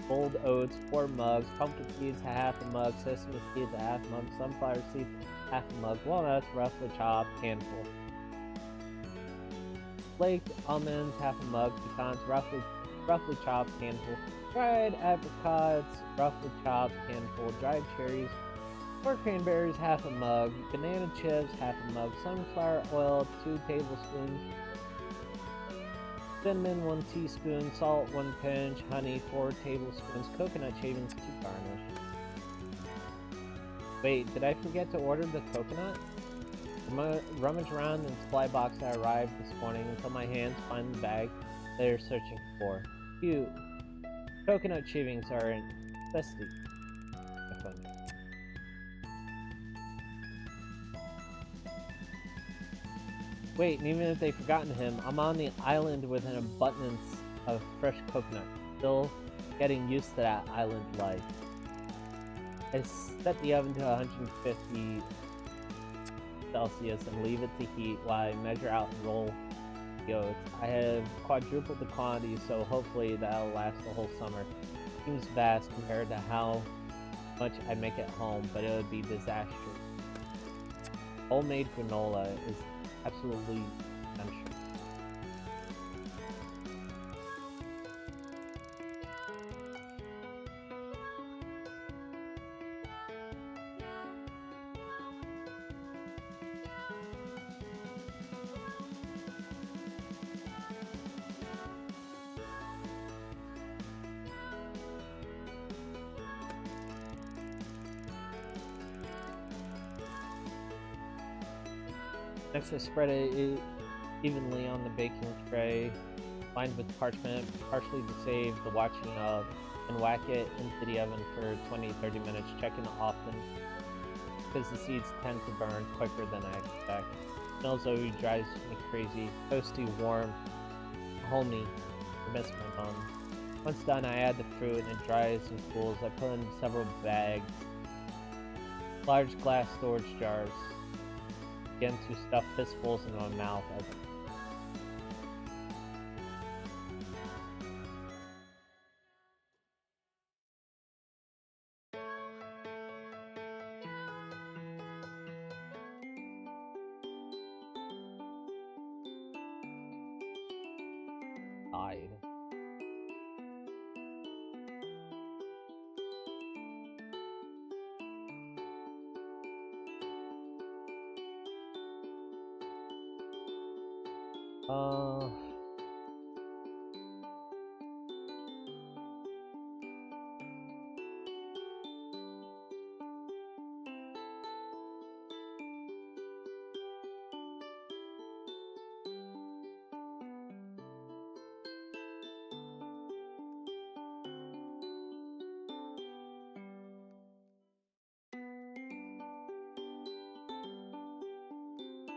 boiled oats, 4 mugs, pumpkin seeds, half a mug, sesame seeds, half a mug, sunflower seeds, half a mug, walnuts, roughly chopped, handful. Flaked almonds, half a mug, pecans, roughly chopped, handful. Dried apricots, roughly chopped, handful. Dried cherries, 4 cranberries, half a mug. Banana chips, half a mug. Sunflower oil, 2 tablespoons. Cinnamon, 1 teaspoon. Salt, 1 pinch. Honey, 4 tablespoons. Coconut shavings, 2 garnish. Wait, did I forget to order the coconut? Rummage around in the supply box that arrived this morning until my hands find the bag they're searching for. Cute. Coconut shavings are a necessity. Wait, and even if they've forgotten him, I'm on the island with an abundance of fresh coconut. Still getting used to that island life. I set the oven to 150 Celsius and leave it to heat while I measure out and roll the oats. I have quadrupled the quantity, so hopefully that'll last the whole summer. Seems vast compared to how much I make at home, but it would be disastrous. Homemade granola is absolutely essential. Next, I spread it evenly on the baking tray, lined with parchment, partially to save the watching of, and whack it into the oven for 20-30 minutes, checking often, because the seeds tend to burn quicker than I expect. Smells always drives me crazy. Toasty, warm, homey. I miss my mom. Once done, I add the fruit and it dries and cools. I put in several bags, large glass storage jars. Begin to stuff fistfuls in my mouth as I died. Uh,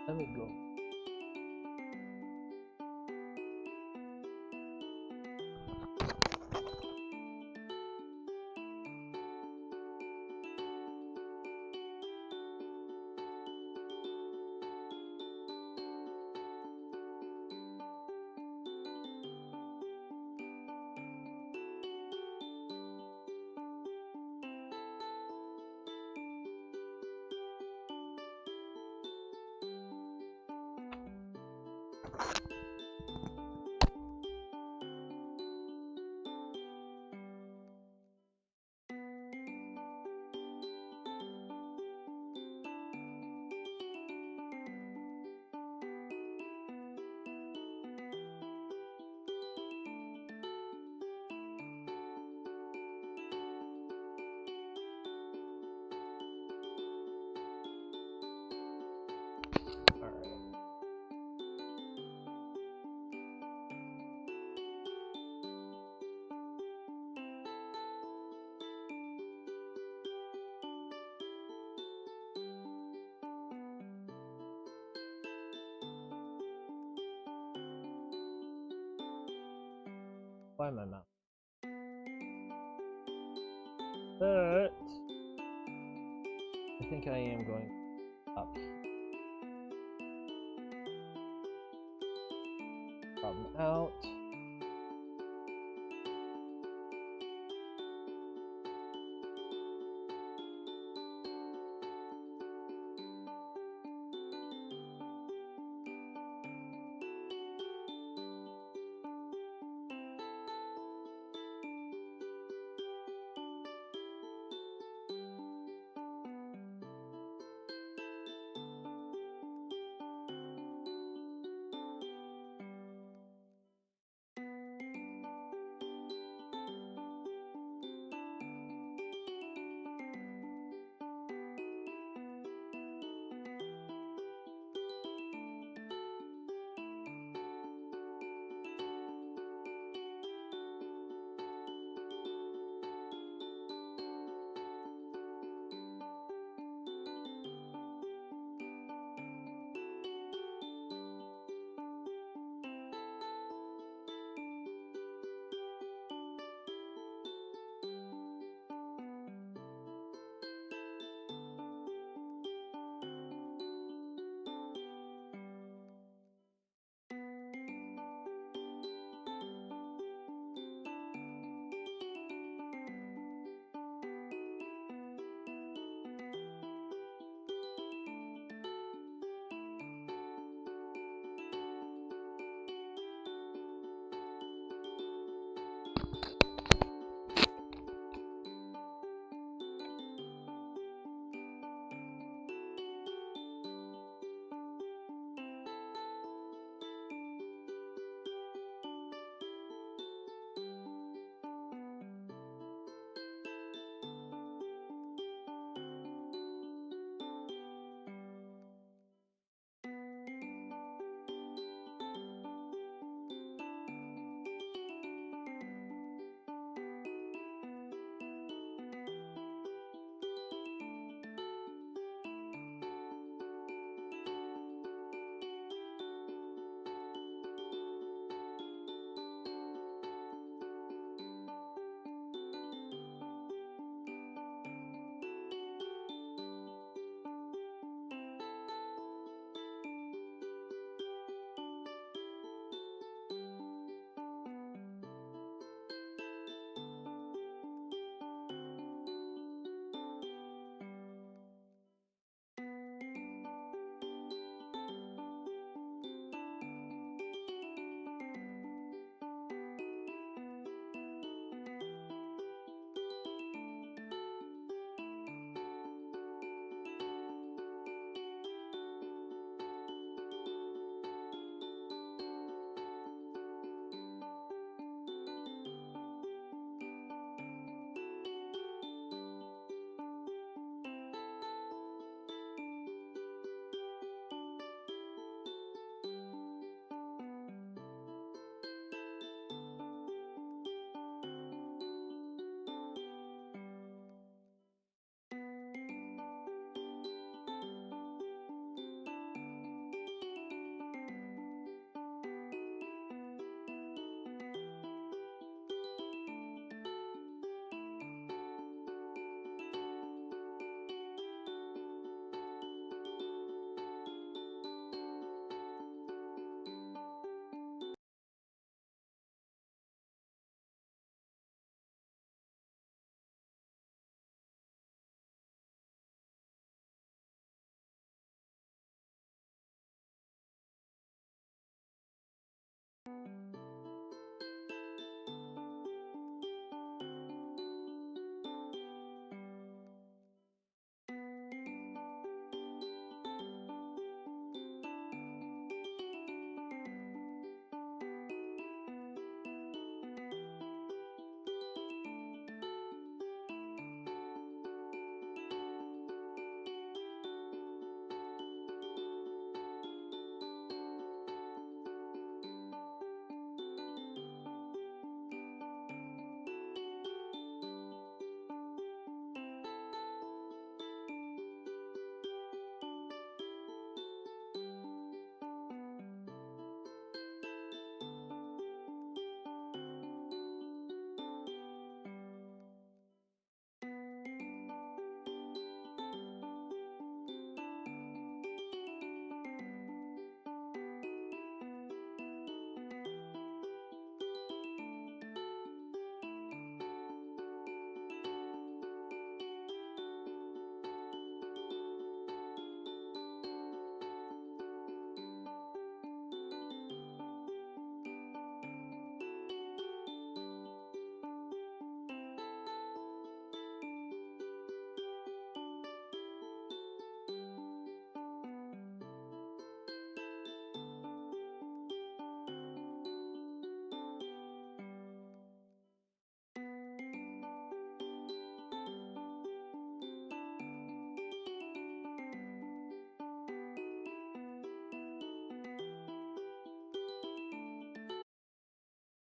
let me go. Alright. Why am I not? But I think I am going up. Problem out.